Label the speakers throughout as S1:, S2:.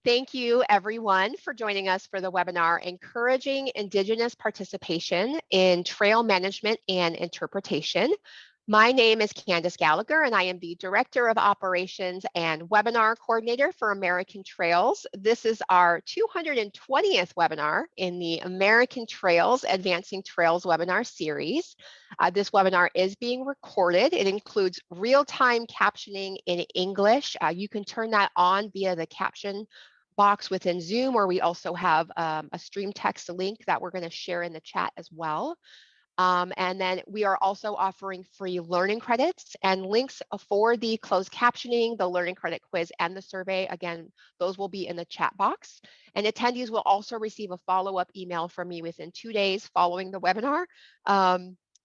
S1: Thank you, everyone, for joining us for the webinar, Encouraging Indigenous Participation in Trail Management and Interpretation. My name is Candace Gallagher, and I am the Director of Operations and Webinar Coordinator for American Trails. This is our 220th webinar in the American Trails Advancing Trails webinar series. This webinar is being recorded. It includes real-time captioning in English. You can turn that on via the caption box within Zoom, or we also have a stream text link that we're going to share in the chat as well. And then we are also offering free learning credits and links for the closed captioning, the learning credit quiz, and the survey. Again, those will be in the chat box. And attendees will also receive a follow-up email from me within 2 days following the webinar.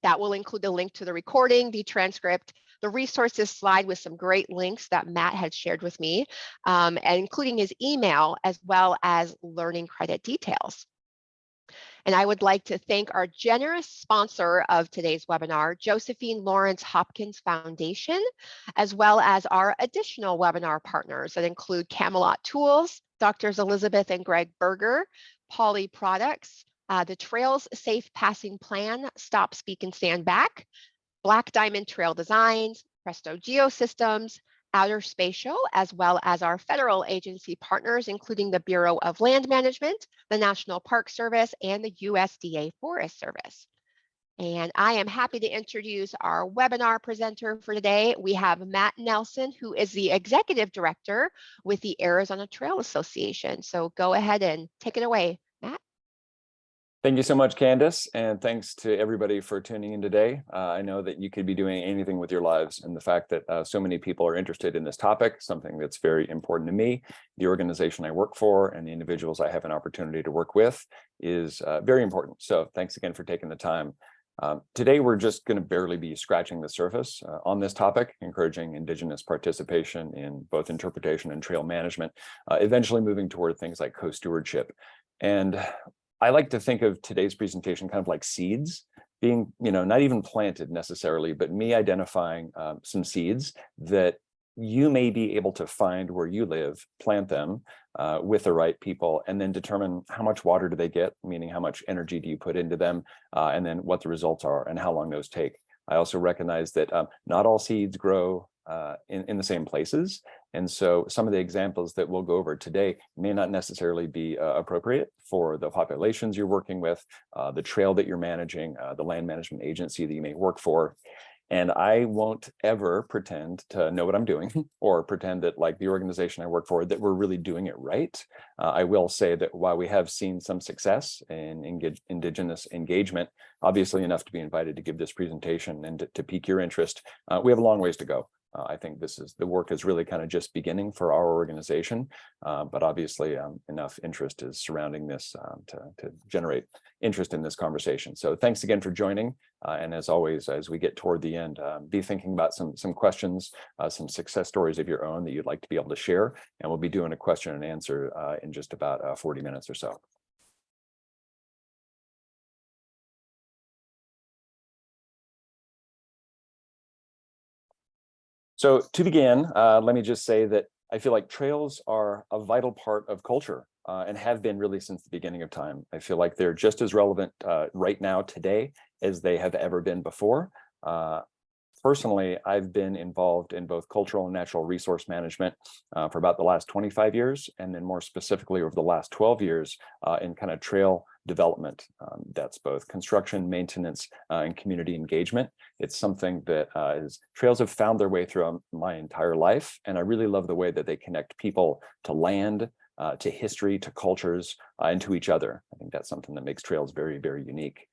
S1: That will include the link to the recording, the transcript, the resources slide with some great links that Matt had shared with me, and including his email, as well as learning credit details. And I would like to thank our generous sponsor of today's webinar, Josephine Lawrence Hopkins Foundation, as well as our additional webinar partners that include Camelot Tools, Drs. Elizabeth and Greg Berger, Poly Products, the Trails Safe Passing Plan, Stop, Speak, and Stand Back, Black Diamond Trail Designs, Presto Geosystems, Outer Spatial, as well as our federal agency partners, including the Bureau of Land Management, the National Park Service, and the USDA Forest Service. And I am happy to introduce our webinar presenter for today. We have Matt Nelson, who is the Executive Director with the Arizona Trail Association. So go ahead and take it away, Matt.
S2: Thank you so much, Candace, and thanks to everybody for tuning in today. I know that you could be doing anything with your lives, and the fact that so many people are interested in this topic, something that's very important to me, the organization I work for, and the individuals I have an opportunity to work with is very important. So thanks again for taking the time. Today, we're just going to barely be scratching the surface on this topic, encouraging Indigenous participation in both interpretation and trail management, eventually moving toward things like co-stewardship. And I like to think of today's presentation kind of like seeds being, not even planted necessarily, but me identifying some seeds that you may be able to find where you live, plant them with the right people, and then determine how much water do they get, meaning how much energy do you put into them, and then what the results are and how long those take. I also recognize that not all seeds grow in the same places. And so some of the examples that we'll go over today may not necessarily be appropriate for the populations you're working with, the trail that you're managing, the land management agency that you may work for. And I won't ever pretend to know what I'm doing or pretend that, like the organization I work for, that we're really doing it right. I will say that while we have seen some success in Indigenous engagement, obviously enough to be invited to give this presentation and to pique your interest, we have a long ways to go. I think the work is really kind of just beginning for our organization, but obviously enough interest is surrounding this to generate interest in this conversation. So thanks again for joining. And as always, as we get toward the end, be thinking about some questions, some success stories of your own that you'd like to be able to share. And we'll be doing a question and answer in just about 40 minutes or so. So to begin, let me just say that I feel like trails are a vital part of culture and have been really since the beginning of time. I feel like they're just as relevant right now today as they have ever been before. Personally, I've been involved in both cultural and natural resource management for about the last 25 years, and then more specifically over the last 12 years in kind of trail development. That's both construction, maintenance, and community engagement. It's something that trails have found their way through my entire life, and I really love the way that they connect people to land, to history, to cultures, and to each other. I think that's something that makes trails very, very unique.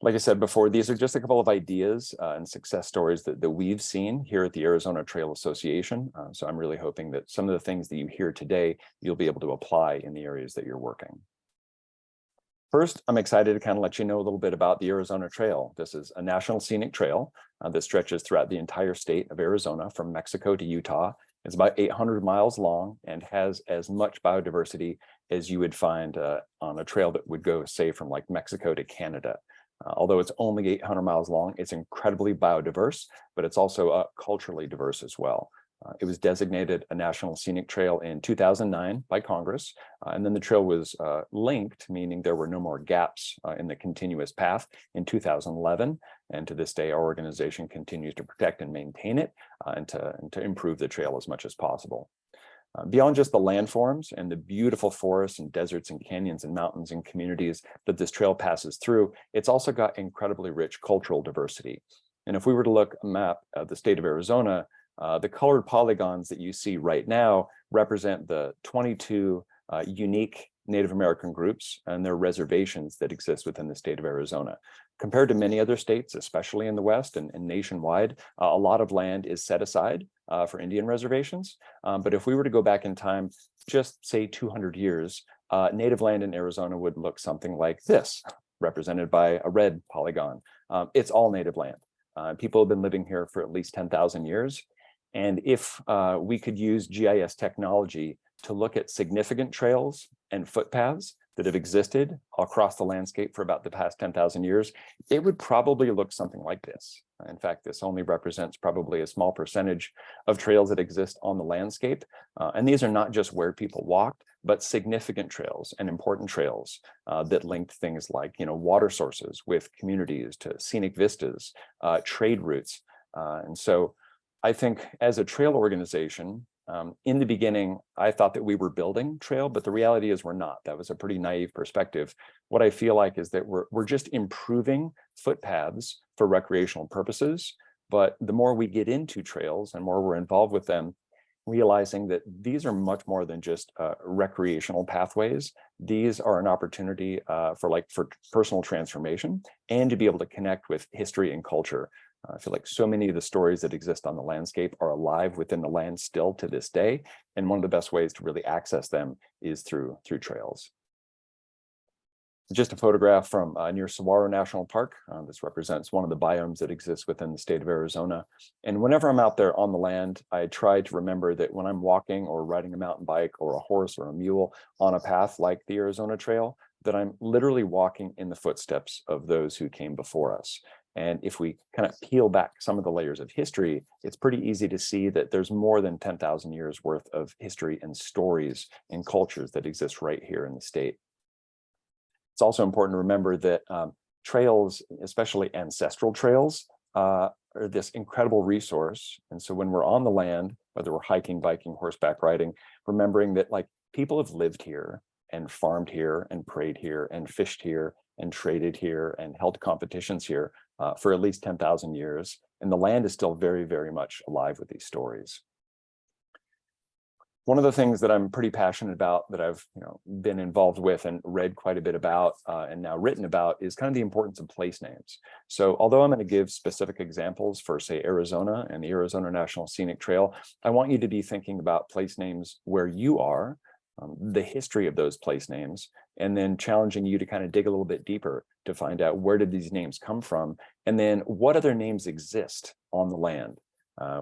S2: Like I said before, these are just a couple of ideas and success stories that we've seen here at the Arizona Trail Association. So I'm really hoping that some of the things that you hear today, you'll be able to apply in the areas that you're working. First, I'm excited to kind of let you know a little bit about the Arizona Trail. This is a national scenic trail that stretches throughout the entire state of Arizona from Mexico to Utah. It's about 800 miles long and has as much biodiversity as you would find on a trail that would go, say, from like Mexico to Canada. Although it's only 800 miles long, it's incredibly biodiverse, but it's also culturally diverse as well. It was designated a National Scenic Trail in 2009 by Congress, and then the trail was linked, meaning there were no more gaps in the continuous path in 2011. And to this day, our organization continues to protect and maintain it and to improve the trail as much as possible. Beyond just the landforms and the beautiful forests and deserts and canyons and mountains and communities that this trail passes through, it's also got incredibly rich cultural diversity. And if we were to look at a map of the state of Arizona, the colored polygons that you see right now represent the 22 unique Native American groups and their reservations that exist within the state of Arizona. Compared to many other states, especially in the West and nationwide, a lot of land is set aside for Indian reservations. But if we were to go back in time, just say 200 years, native land in Arizona would look something like this, represented by a red polygon. It's all native land. People have been living here for at least 10,000 years. And if we could use GIS technology to look at significant trails and footpaths that have existed across the landscape for about the past 10,000 years, it would probably look something like this. In fact, this only represents probably a small percentage of trails that exist on the landscape. And these are not just where people walked, but significant trails and important trails that linked things like, water sources with communities, to scenic vistas, trade routes. And so I think as a trail organization, in the beginning, I thought that we were building trail, but the reality is we're not. That was a pretty naive perspective. What I feel like is that we're just improving footpaths for recreational purposes. But the more we get into trails and more we're involved with them, realizing that these are much more than just recreational pathways. These are an opportunity for personal transformation and to be able to connect with history and culture. I feel like so many of the stories that exist on the landscape are alive within the land still to this day. And one of the best ways to really access them is through trails. Just a photograph from near Saguaro National Park. This represents one of the biomes that exists within the state of Arizona. And whenever I'm out there on the land, I try to remember that when I'm walking or riding a mountain bike or a horse or a mule on a path like the Arizona Trail, that I'm literally walking in the footsteps of those who came before us. And if we kind of peel back some of the layers of history, it's pretty easy to see that there's more than 10,000 years worth of history and stories and cultures that exist right here in the state. It's also important to remember that trails, especially ancestral trails, are this incredible resource. And so when we're on the land, whether we're hiking, biking, horseback riding, remembering that people have lived here and farmed here and prayed here and fished here and traded here and held competitions here for at least 10,000 years. And the land is still very, very much alive with these stories. One of the things that I'm pretty passionate about, that I've been involved with and read quite a bit about and now written about, is kind of the importance of place names. So although I'm going to give specific examples for, say, Arizona and the Arizona National Scenic Trail, I want you to be thinking about place names where you are, the history of those place names, and then challenging you to kind of dig a little bit deeper to find out where did these names come from, and then what other names exist on the land.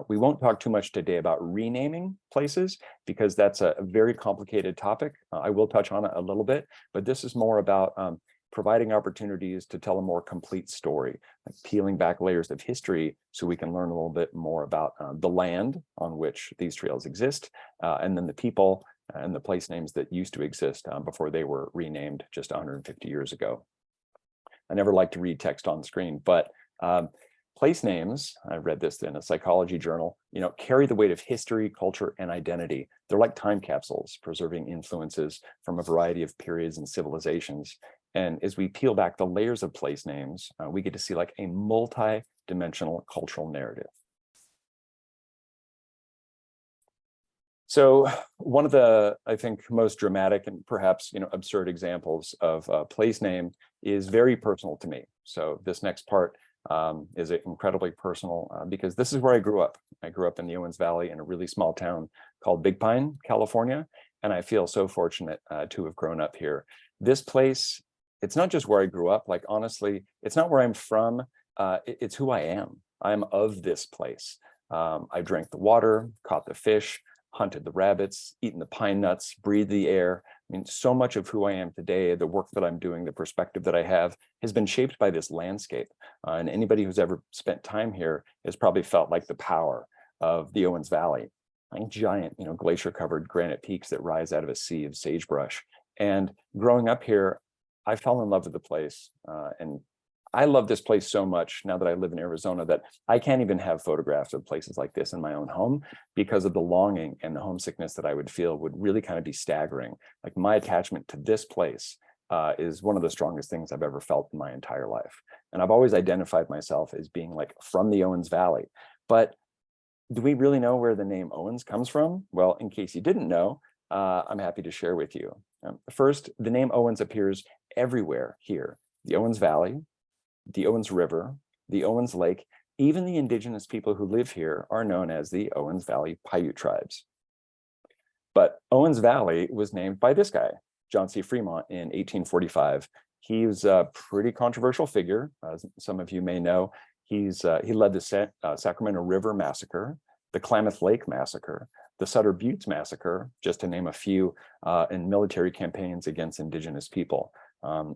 S2: We won't talk too much today about renaming places because that's a very complicated topic. I will touch on it a little bit, but this is more about providing opportunities to tell a more complete story, like peeling back layers of history so we can learn a little bit more about the land on which these trails exist, and then the people and the place names that used to exist before they were renamed just 150 years ago. I never like to read text on the screen, but place names, I read this in a psychology journal, carry the weight of history, culture, and identity. They're like time capsules, preserving influences from a variety of periods and civilizations. And as we peel back the layers of place names, we get to see like a multi-dimensional cultural narrative. So one of the, I think, most dramatic and perhaps absurd examples of a place name is very personal to me. So this next part is incredibly personal because this is where I grew up. I grew up in the Owens Valley in a really small town called Big Pine, California, and I feel so fortunate to have grown up here. This place, it's not just where I grew up. Like, honestly, it's not where I'm from. It's who I am. I'm of this place. I drank the water, caught the fish, hunted the rabbits, eaten the pine nuts, breathed the air. I mean, so much of who I am today, the work that I'm doing, the perspective that I have, has been shaped by this landscape. And anybody who's ever spent time here has probably felt like the power of the Owens Valley. giant, glacier-covered granite peaks that rise out of a sea of sagebrush. And growing up here, I fell in love with the place. And I love this place so much now that I live in Arizona that I can't even have photographs of places like this in my own home because of the longing and the homesickness that I would feel would really kind of be staggering. Like my attachment to this place is one of the strongest things I've ever felt in my entire life. And I've always identified myself as being like from the Owens Valley. But do we really know where the name Owens comes from? Well, in case you didn't know, I'm happy to share with you. First, the name Owens appears everywhere here. The Owens Valley, the Owens River, the Owens Lake, even the indigenous people who live here are known as the Owens Valley Paiute tribes. But Owens Valley was named by this guy, John C. Fremont, in 1845. He was a pretty controversial figure, as some of you may know. He led the Sacramento River Massacre, the Klamath Lake Massacre, the Sutter Buttes Massacre, just to name a few, in military campaigns against indigenous people.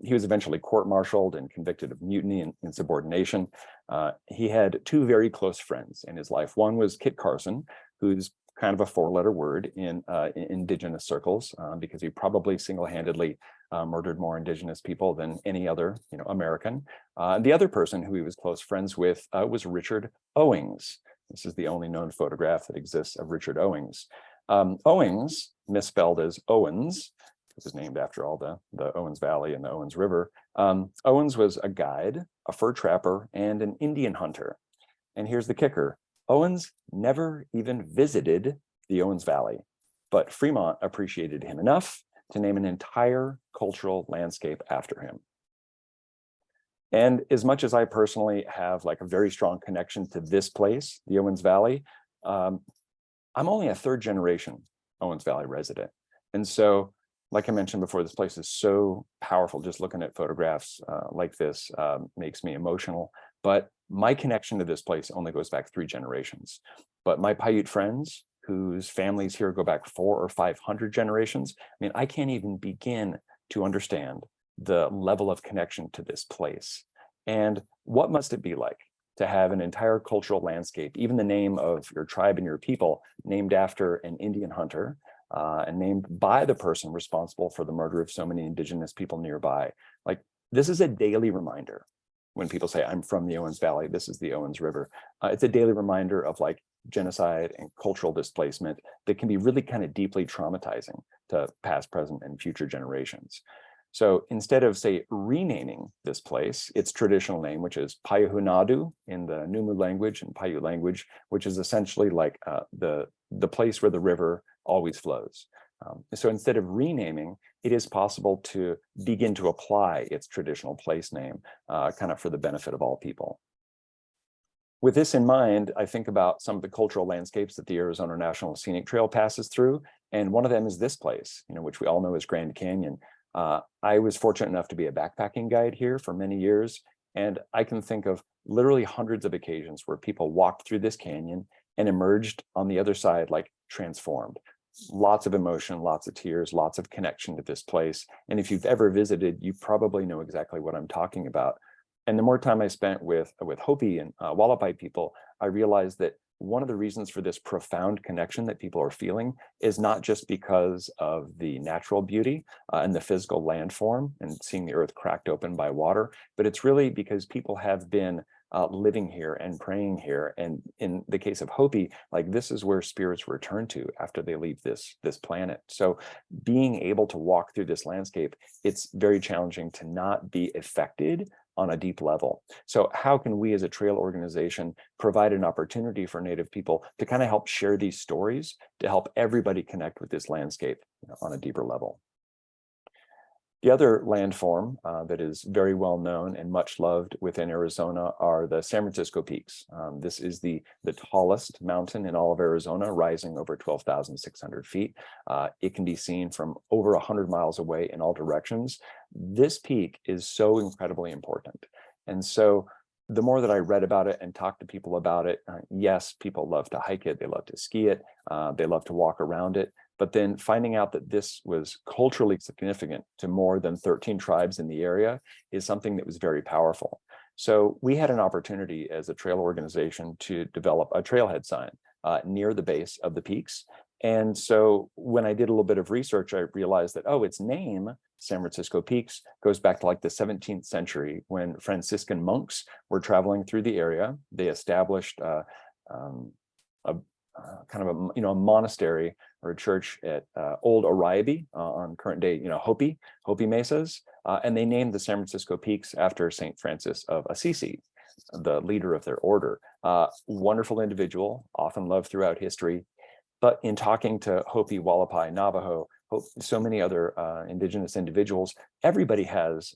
S2: He was eventually court-martialed and convicted of mutiny and insubordination. He had two very close friends in his life. One was Kit Carson, who's kind of a four-letter word in indigenous circles, because he probably single-handedly murdered more indigenous people than any other, American. The other person who he was close friends with was Richard Owings. This is the only known photograph that exists of Richard Owings. Owings, misspelled as Owens, was named after all the Owens Valley and the Owens River. Owens was a guide, a fur trapper, and an Indian hunter. And here's the kicker. Owens never even visited the Owens Valley, but Fremont appreciated him enough to name an entire cultural landscape after him. And as much as I personally have like a very strong connection to this place, the Owens Valley, I'm only a third generation Owens Valley resident. And so, like I mentioned before, this place is so powerful. Just looking at photographs like this makes me emotional. But my connection to this place only goes back 3 generations. But my Paiute friends, whose families here go back 400 or 500 generations, I mean, I can't even begin to understand the level of connection to this place. And what must it be like to have an entire cultural landscape, even the name of your tribe and your people, named after an Indian hunter, and named by the person responsible for the murder of so many indigenous people nearby. Like, this is a daily reminder. When people say, I'm from the Owens Valley, this is the Owens River. It's a daily reminder of like genocide and cultural displacement that can be really kind of deeply traumatizing to past, present, and future generations. So instead of, say, renaming this place, its traditional name, which is Payahunadu in the Numu language and Paiute language, which is essentially like the place where the river always flows. So instead of renaming, it is possible to begin to apply its traditional place name kind of for the benefit of all people. With this in mind, I think about some of the cultural landscapes that the Arizona National Scenic Trail passes through, and one of them is this place, which we all know as Grand Canyon. I was fortunate enough to be a backpacking guide here for many years, and I can think of literally hundreds of occasions where people walked through this canyon and emerged on the other side like transformed. Lots of emotion, lots of tears, lots of connection to this place. And if you've ever visited, you probably know exactly what I'm talking about. And the more time I spent with Hopi and Wallapai people, I realized that one of the reasons for this profound connection that people are feeling is not just because of the natural beauty and the physical landform and seeing the earth cracked open by water, but it's really because people have been living here and praying here. And in the case of Hopi, like this is where spirits return to after they leave this planet. So being able to walk through this landscape, it's very challenging to not be affected on a deep level. So how can we as a trail organization provide an opportunity for Native people to kind of help share these stories to help everybody connect with this landscape on a deeper level? The other landform that is very well known and much loved within Arizona are the San Francisco Peaks. This is the tallest mountain in all of Arizona, rising over 12,600 feet. It can be seen from over 100 miles away in all directions. This peak is so incredibly important. And so the more that I read about it and talked to people about it, yes, people love to hike it, they love to ski it, they love to walk around it. But then finding out that this was culturally significant to more than 13 tribes in the area is something that was very powerful. So we had an opportunity as a trail organization to develop a trailhead sign near the base of the peaks. And so when I did a little bit of research, I realized that, oh, its name, San Francisco Peaks, goes back to like the 17th century when Franciscan monks were traveling through the area. They established a kind of a monastery or a church at Old Oribe on current day Hopi mesas, and they named the San Francisco Peaks after Saint Francis of Assisi, the leader of their order. Wonderful individual, often loved throughout history. But in talking to Hopi, Wallapai, Navajo, so many other indigenous individuals, everybody has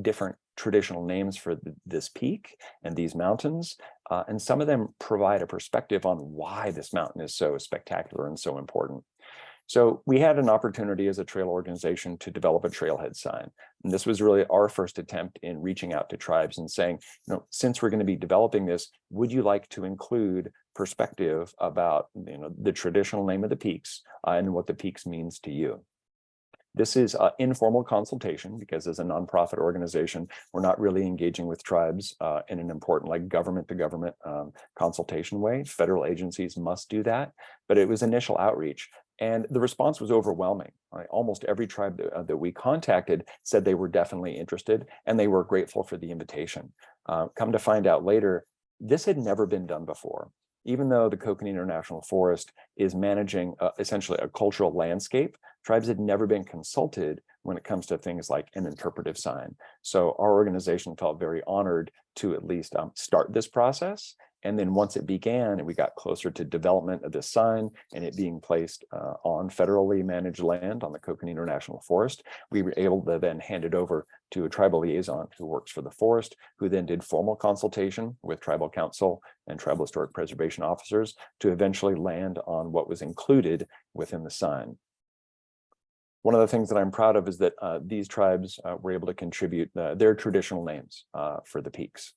S2: different traditional names for this peak and these mountains. And some of them provide a perspective on why this mountain is so spectacular and so important. So we had an opportunity as a trail organization to develop a trailhead sign. And this was really our first attempt in reaching out to tribes and saying, since we're going to be developing this, would you like to include perspective about the traditional name of the peaks and what the peaks means to you? This is informal consultation because as a nonprofit organization, we're not really engaging with tribes in an important like government to government consultation way. Federal agencies must do that, but it was initial outreach. And the response was overwhelming. Right? Almost every tribe that we contacted said they were definitely interested and they were grateful for the invitation. Come to find out later, this had never been done before. Even though the Kokanee National Forest is managing essentially a cultural landscape, tribes had never been consulted when it comes to things like an interpretive sign. So our organization felt very honored to at least start this process. And then once it began and we got closer to development of this sign and it being placed on federally managed land on the Kokanee National Forest, we were able to then hand it over to a tribal liaison who works for the forest, who then did formal consultation with tribal council and tribal historic preservation officers to eventually land on what was included within the sign. One of the things that I'm proud of is that these tribes were able to contribute their traditional names for the peaks.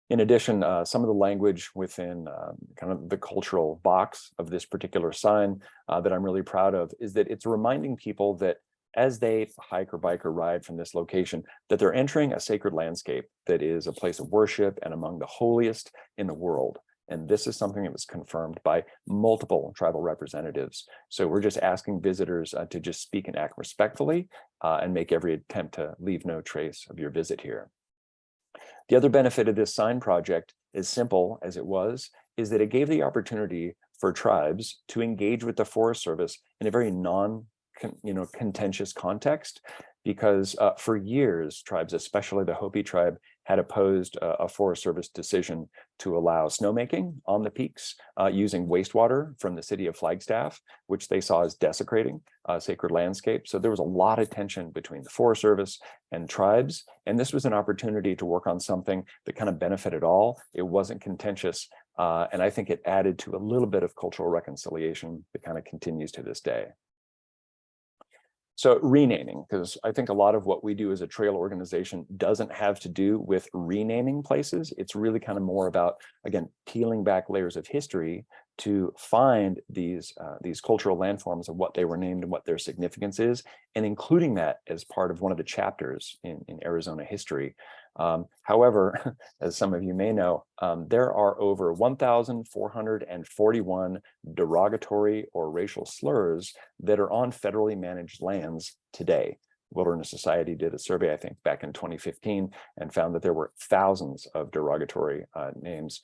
S2: In addition, some of the language within kind of the cultural box of this particular sign that I'm really proud of is that it's reminding people that as they hike or bike or ride from this location, that they're entering a sacred landscape that is a place of worship and among the holiest in the world. And this is something that was confirmed by multiple tribal representatives. So we're just asking visitors to just speak and act respectfully and make every attempt to leave no trace of your visit here. The other benefit of this sign project, as simple as it was, is that it gave the opportunity for tribes to engage with the Forest Service in a very contentious context, because for years, tribes, especially the Hopi tribe, had opposed a Forest Service decision to allow snowmaking on the peaks using wastewater from the city of Flagstaff, which they saw as desecrating sacred landscape. So there was a lot of tension between the Forest Service and tribes, and this was an opportunity to work on something that kind of benefited all. It wasn't contentious, and I think it added to a little bit of cultural reconciliation that kind of continues to this day. So renaming, because I think a lot of what we do as a trail organization doesn't have to do with renaming places. It's really kind of more about, again, peeling back layers of history to find these cultural landforms of what they were named and what their significance is, and including that as part of one of the chapters in Arizona history. However, as some of you may know, there are over 1,441 derogatory or racial slurs that are on federally managed lands today. Wilderness Society did a survey, I think, back in 2015 and found that there were thousands of derogatory names.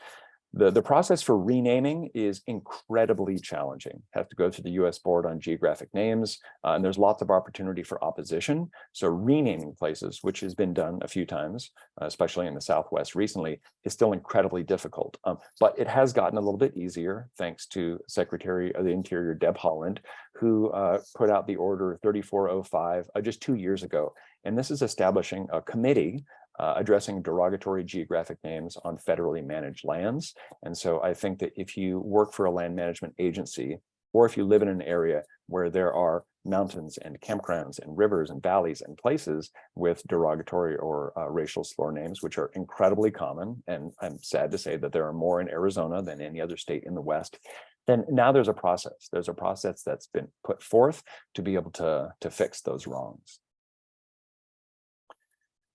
S2: The process for renaming is incredibly challenging. Have to go to the U.S. Board on Geographic Names, and there's lots of opportunity for opposition. So renaming places, which has been done a few times, especially in the Southwest recently, is still incredibly difficult. But it has gotten a little bit easier thanks to Secretary of the Interior Deb Haaland, who put out the Order 3405 just 2 years ago. And this is establishing a committee addressing derogatory geographic names on federally managed lands. And so I think that if you work for a land management agency, or if you live in an area where there are mountains and campgrounds and rivers and valleys and places with derogatory or racial slur names, which are incredibly common, and I'm sad to say that there are more in Arizona than any other state in the West, then now there's a process. There's a process that's been put forth to be able to fix those wrongs.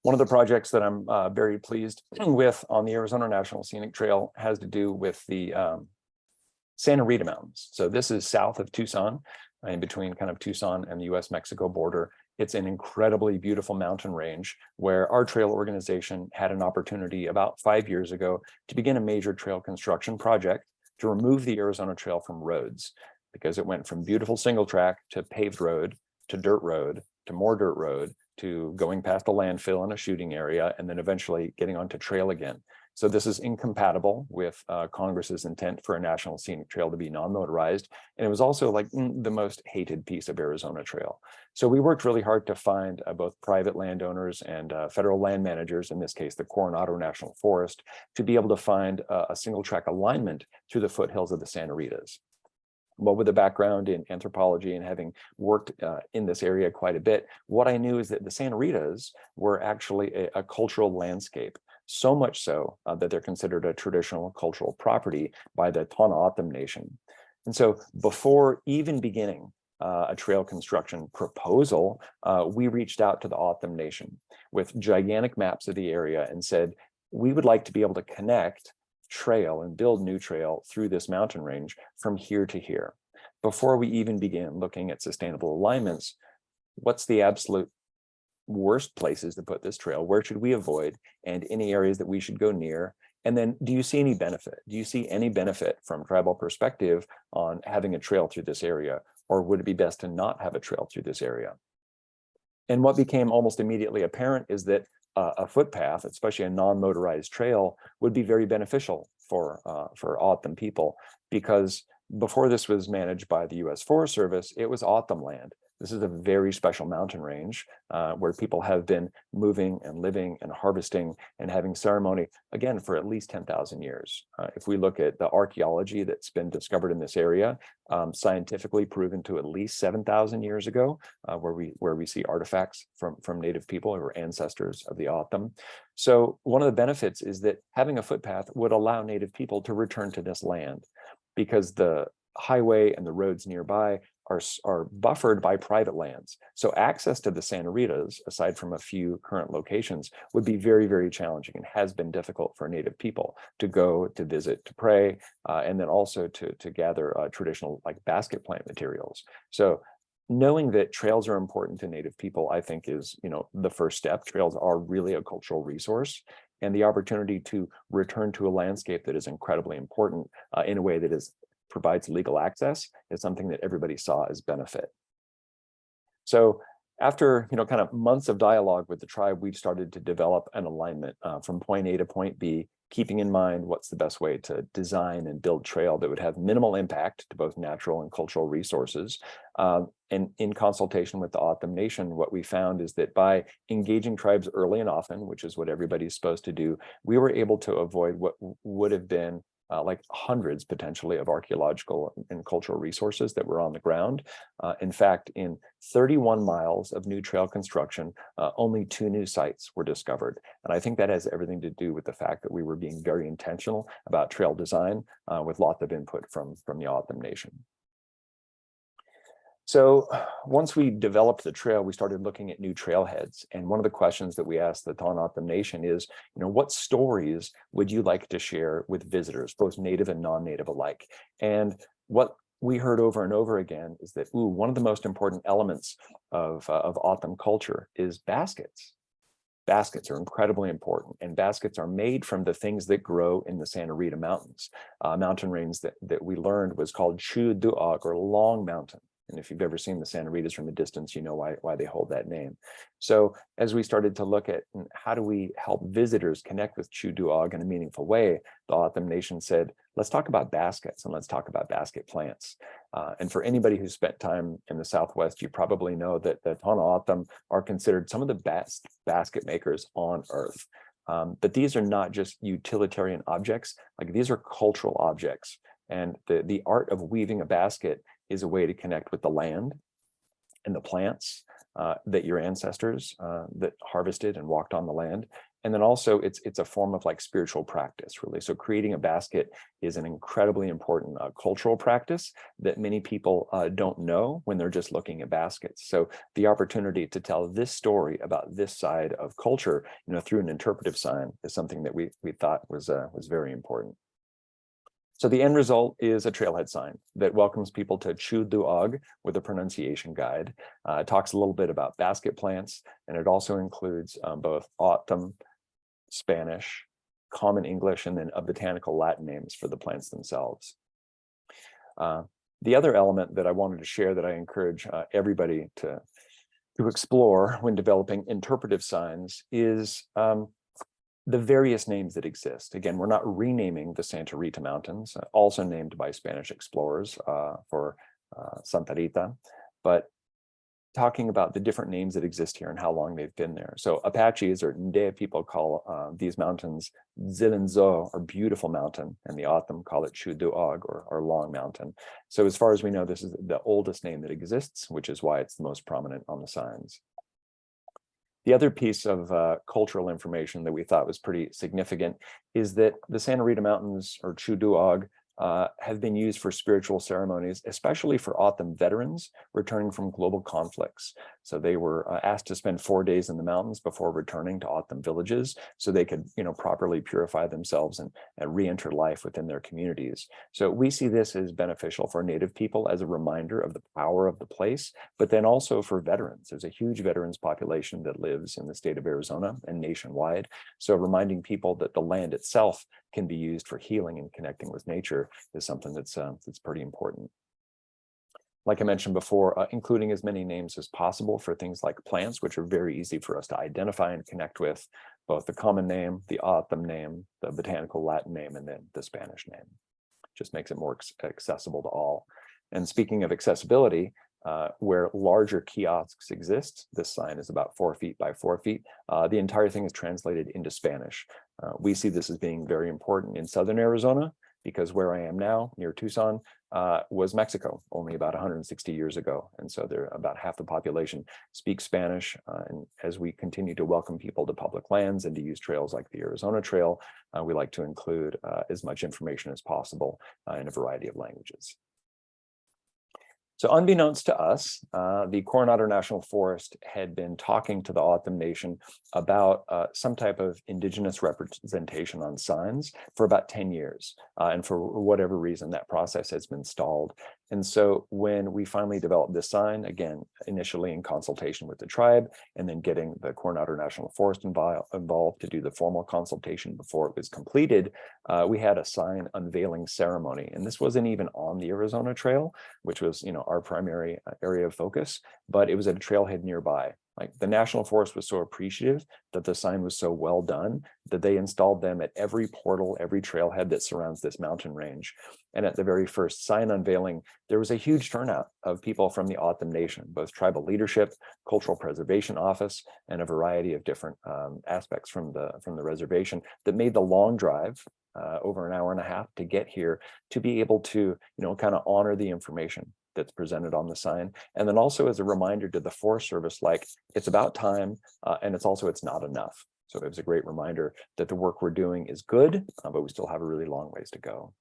S2: One of the projects that I'm very pleased with on the Arizona National Scenic Trail has to do with the Santa Rita Mountains. So this is south of Tucson, in between kind of Tucson and the US-Mexico border. It's an incredibly beautiful mountain range where our trail organization had an opportunity about 5 years ago to begin a major trail construction project to remove the Arizona Trail from roads, because it went from beautiful single track to paved road to dirt road to more dirt road to going past a landfill and a shooting area and then eventually getting onto trail again. So this is incompatible with Congress's intent for a national scenic trail to be non-motorized. And it was also like the most hated piece of Arizona trail. So we worked really hard to find both private landowners and federal land managers, in this case, the Coronado National Forest, to be able to find a single track alignment through the foothills of the Santa Ritas. Well, with a background in anthropology and having worked in this area quite a bit, what I knew is that the Santa Ritas were actually a cultural landscape, so much so that they're considered a traditional cultural property by the Tohono O'odham Nation. And so before even beginning a trail construction proposal, we reached out to the O'odham Nation with gigantic maps of the area and said, we would like to be able to connect trail and build new trail through this mountain range from here to here. Before we even begin looking at sustainable alignments, what's the absolute worst places to put this trail? Where should we avoid? And any areas that we should go near? And then do you see any benefit? Do you see any benefit from tribal perspective on having a trail through this area? Or would it be best to not have a trail through this area? And what became almost immediately apparent is that a footpath, especially a non-motorized trail, would be very beneficial for O'odham people, because before this was managed by the U.S. Forest Service, it was O'odham land. This is a very special mountain range where people have been moving and living and harvesting and having ceremony, again, for at least 10,000 years. If we look at the archaeology that's been discovered in this area, scientifically proven to at least 7,000 years ago, where we see artifacts from Native people who were ancestors of the O'odham. So one of the benefits is that having a footpath would allow Native people to return to this land, because the highway and the roads nearby are buffered by private lands. So access to the Santa Ritas, aside from a few current locations, would be very, very challenging and has been difficult for Native people to go, to visit, to pray, and then also to gather traditional like basket plant materials. So knowing that trails are important to Native people, I think is, the first step. Trails are really a cultural resource, and the opportunity to return to a landscape that is incredibly important in a way that provides legal access is something that everybody saw as benefit. So after kind of months of dialogue with the tribe, we've started to develop an alignment from point A to point B, keeping in mind what's the best way to design and build trail that would have minimal impact to both natural and cultural resources. And in consultation with the O'odham Nation, what we found is that by engaging tribes early and often, which is what everybody's supposed to do, we were able to avoid what would have been like hundreds potentially of archaeological and cultural resources that were on the ground. In fact, in 31 miles of new trail construction, only 2 new sites were discovered. And I think that has everything to do with the fact that we were being very intentional about trail design with lots of input from the O'odham Nation. So once we developed the trail, we started looking at new trailheads. And one of the questions that we asked the Tohono O'odham Nation is, what stories would you like to share with visitors, both native and non-native alike? And what we heard over and over again is that, one of the most important elements of O'odham culture is baskets. Baskets are incredibly important, and baskets are made from the things that grow in the Santa Rita Mountains. Mountain range that we learned was called Chu Du'og, or Long Mountain. And if you've ever seen the Santa Ritas from a distance, you know why they hold that name. So as we started to look at how do we help visitors connect with Chu Du'og in a meaningful way, the O'odham Nation said, let's talk about baskets and let's talk about basket plants. And for anybody who's spent time in the Southwest, you probably know that the Tohono O'odham are considered some of the best basket makers on earth. But these are not just utilitarian objects, like these are cultural objects. And the art of weaving a basket is a way to connect with the land and the plants that your ancestors that harvested and walked on the land. And then also it's a form of like spiritual practice, really. So creating a basket is an incredibly important cultural practice that many people don't know when they're just looking at baskets. So the opportunity to tell this story about this side of culture, through an interpretive sign is something that we thought was very important. So the end result is a trailhead sign that welcomes people to Chuduog with a pronunciation guide. It talks a little bit about basket plants, and it also includes both autumn, Spanish, Common English, and then a botanical Latin names for the plants themselves. The other element that I wanted to share that I encourage everybody to explore when developing interpretive signs is the various names that exist. Again, we're not renaming the Santa Rita Mountains, also named by Spanish explorers for Santa Rita, but talking about the different names that exist here and how long they've been there. So Apaches or Nde people call these mountains Zilinzo, or beautiful mountain, and the O'odham call it Chuduog, or long mountain. So as far as we know, this is the oldest name that exists, which is why it's the most prominent on the signs. The other piece of cultural information that we thought was pretty significant is that the Santa Rita Mountains, or Chuduog, have been used for spiritual ceremonies, especially for O'odham veterans returning from global conflicts. So they were asked to spend 4 days in the mountains before returning to O'odham villages, so they could, properly purify themselves and re-enter life within their communities. So we see this as beneficial for Native people as a reminder of the power of the place, but then also for veterans. There's a huge veterans population that lives in the state of Arizona and nationwide. So reminding people that the land itself can be used for healing and connecting with nature is something that's pretty important. Like I mentioned before, including as many names as possible for things like plants, which are very easy for us to identify and connect with, both the common name, the O'odham name, the botanical Latin name, and then the Spanish name. Just makes it more accessible to all. And speaking of accessibility, where larger kiosks exist, this sign is about 4 feet by 4 feet. The entire thing is translated into Spanish. We see this as being very important in southern Arizona, because where I am now, near Tucson, was Mexico only about 160 years ago. And so there, about half the population speaks Spanish. And as we continue to welcome people to public lands and to use trails like the Arizona Trail, we like to include as much information as possible in a variety of languages. So unbeknownst to us, the Coronado National Forest had been talking to the O'odham Nation about some type of Indigenous representation on signs for about 10 years. And for whatever reason, that process has been stalled. And so when we finally developed this sign, again, initially in consultation with the tribe, and then getting the Coronado National Forest involved to do the formal consultation before it was completed, we had a sign unveiling ceremony. And this wasn't even on the Arizona Trail, which was, our primary area of focus, but it was at a trailhead nearby. Like, the National Forest was so appreciative that the sign was so well done that they installed them at every portal, every trailhead that surrounds this mountain range. And at the very first sign unveiling, there was a huge turnout of people from the O'odham Nation, both tribal leadership, cultural preservation office, and a variety of different aspects from the reservation that made the long drive over an hour and a half to get here, to be able to, kind of honor the information that's presented on the sign. And then also as a reminder to the Forest Service, like, it's about time, and it's not enough. So it was a great reminder that the work we're doing is good, but we still have a really long ways to go.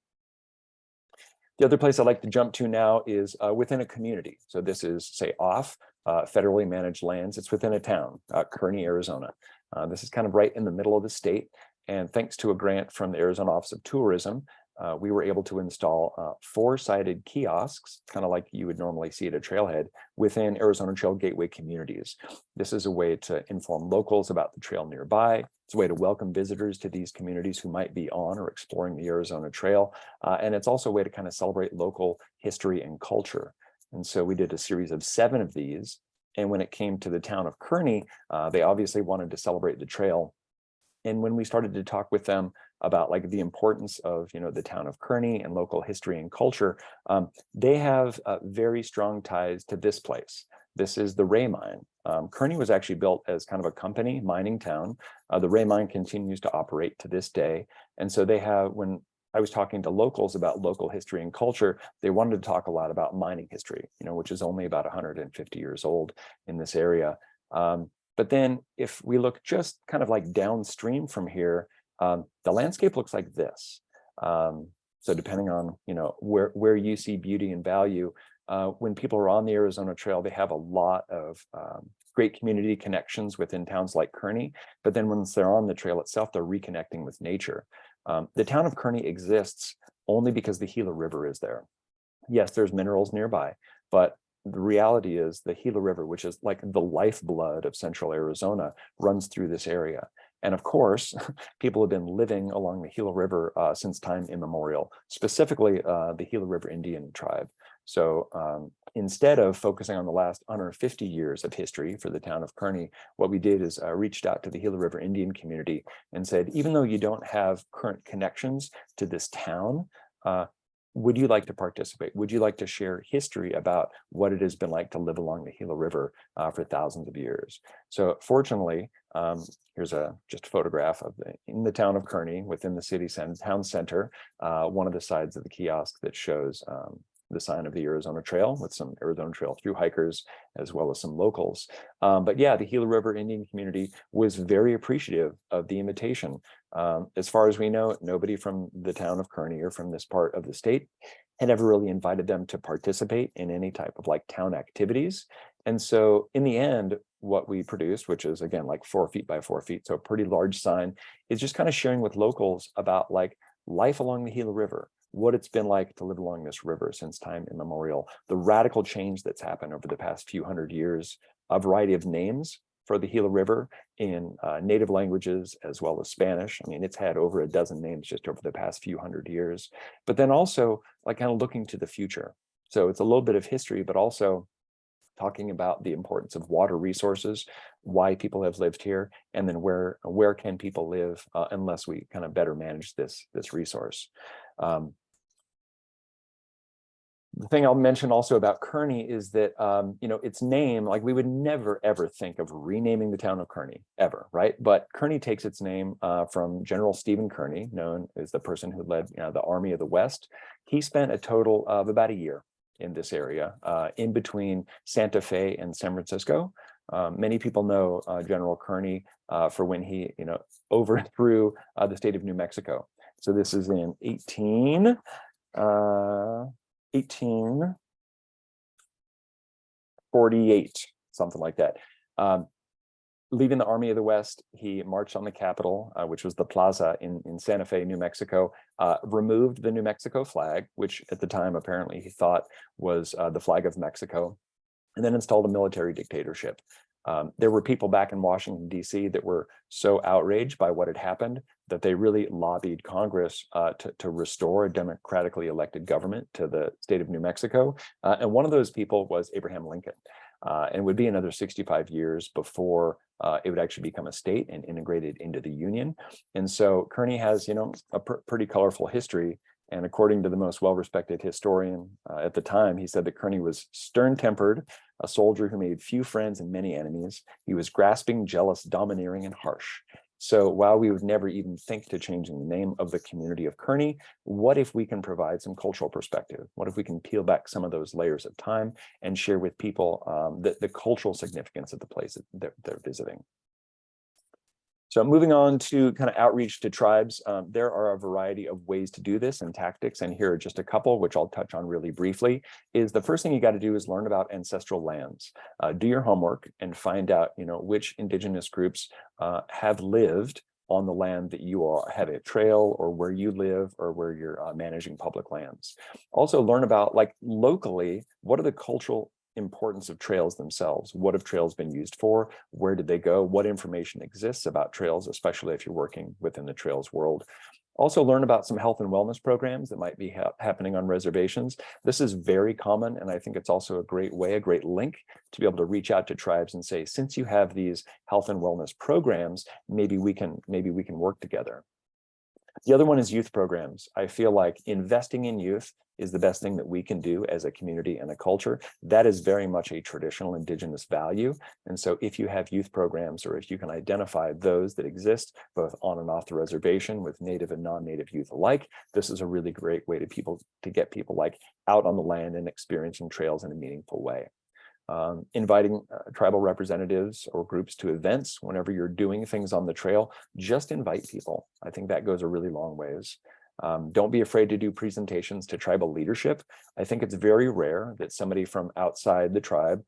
S2: The other place I'd like to jump to now is within a community. So this is, say, off federally managed lands. It's within a town, Kearney, Arizona. This is kind of right in the middle of the state. And thanks to a grant from the Arizona Office of Tourism, we were able to install 4-sided kiosks, kind of like you would normally see at a trailhead, within Arizona Trail Gateway communities. This is a way to inform locals about the trail nearby. It's a way to welcome visitors to these communities who might be on or exploring the Arizona Trail. And it's also a way to kind of celebrate local history and culture. And so we did a series of 7 of these. And when it came to the town of Kearney, they obviously wanted to celebrate the trail. And when we started to talk with them about, like, the importance of, the town of Kearney and local history and culture, they have very strong ties to this place. This is the Ray Mine. Kearney was actually built as kind of a company mining town. The Ray Mine continues to operate to this day. And so they have, when I was talking to locals about local history and culture, they wanted to talk a lot about mining history, which is only about 150 years old in this area. But then if we look just kind of like downstream from here, the landscape looks like this. So depending on, where you see beauty and value, when people are on the Arizona Trail, they have a lot of great community connections within towns like Kearney. But then once they're on the trail itself, they're reconnecting with nature. The town of Kearney exists only because the Gila River is there. Yes, there's minerals nearby, but the reality is the Gila River, which is like the lifeblood of central Arizona, runs through this area. And of course, people have been living along the Gila River since time immemorial, specifically the Gila River Indian tribe. So instead of focusing on the last 150 years of history for the town of Kearney, what we did is reached out to the Gila River Indian community and said, even though you don't have current connections to this town, would you like to participate? Would you like to share history about what it has been like to live along the Gila River for thousands of years? So fortunately, here's just a photograph of in the town of Kearney, within the city town center, one of the sides of the kiosk that shows the sign of the Arizona Trail with some Arizona Trail through hikers, as well as some locals. But yeah, the Gila River Indian community was very appreciative of the invitation. As far as we know, nobody from the town of Kearney or from this part of the state had ever really invited them to participate in any type of like town activities. And so in the end, what we produced, which is again, like 4 feet by 4 feet, so a pretty large sign, is just kind of sharing with locals about like life along the Gila River, what it's been like to live along this river since time immemorial, the radical change that's happened over the past few hundred years, a variety of names for the Gila River in native languages as well as Spanish. I mean, it's had over a dozen names just over the past few hundred years, but then also like kind of looking to the future. So it's a little bit of history, but also talking about the importance of water resources, why people have lived here, and then where can people live unless we kind of better manage this resource. The thing I'll mention also about Kearney is that, its name, like we would never, ever think of renaming the town of Kearney, ever, right? But Kearney takes its name from General Stephen Kearney, known as the person who led the Army of the West. He spent a total of about a year in this area, in between Santa Fe and San Francisco. Many people know General Kearney for when he, overthrew the state of New Mexico. So this is in 1848, something like that. Leaving the Army of the West, he marched on the Capitol, which was the plaza in Santa Fe, New Mexico, removed the New Mexico flag, which at the time apparently he thought was the flag of Mexico, and then installed a military dictatorship. There were people back in Washington, D.C. that were so outraged by what had happened that they really lobbied Congress to restore a democratically elected government to the state of New Mexico. And one of those people was Abraham Lincoln. And it would be another 65 years before it would actually become a state and integrated into the Union. And so Kearney has, a pretty colorful history. And according to the most well-respected historian at the time, he said that Kearney was stern-tempered, a soldier who made few friends and many enemies. He was grasping, jealous, domineering, and harsh. So while we would never even think to changing the name of the community of Kearney, what if we can provide some cultural perspective? What if we can peel back some of those layers of time and share with people the cultural significance of the place that they're visiting? So moving on to kind of outreach to tribes, there are a variety of ways to do this and tactics, and here are just a couple, which I'll touch on really briefly. Is the first thing you got to do is learn about ancestral lands. Do your homework and find out, which indigenous groups have lived on the land that you have a trail, or where you live, or where you're managing public lands. Also learn about, like, locally, what are the cultural importance of trails themselves? What have trails been used for? Where did they go? What information exists about trails, especially if you're working within the trails world? Also learn about some health and wellness programs that might be happening on reservations. This is very common, and I think it's also a great way, a great link to be able to reach out to tribes and say, since you have these health and wellness programs, maybe we can work together. The other one is youth programs. I feel like investing in youth is the best thing that we can do as a community and a culture. That is very much a traditional indigenous value. And so if you have youth programs, or if you can identify those that exist both on and off the reservation with native and non-native youth alike, this is a really great way to get people like out on the land and experiencing trails in a meaningful way. Inviting tribal representatives or groups to events whenever you're doing things on the trail, just invite people. I think that goes a really long ways. Don't be afraid to do presentations to tribal leadership. I think it's very rare that somebody from outside the tribe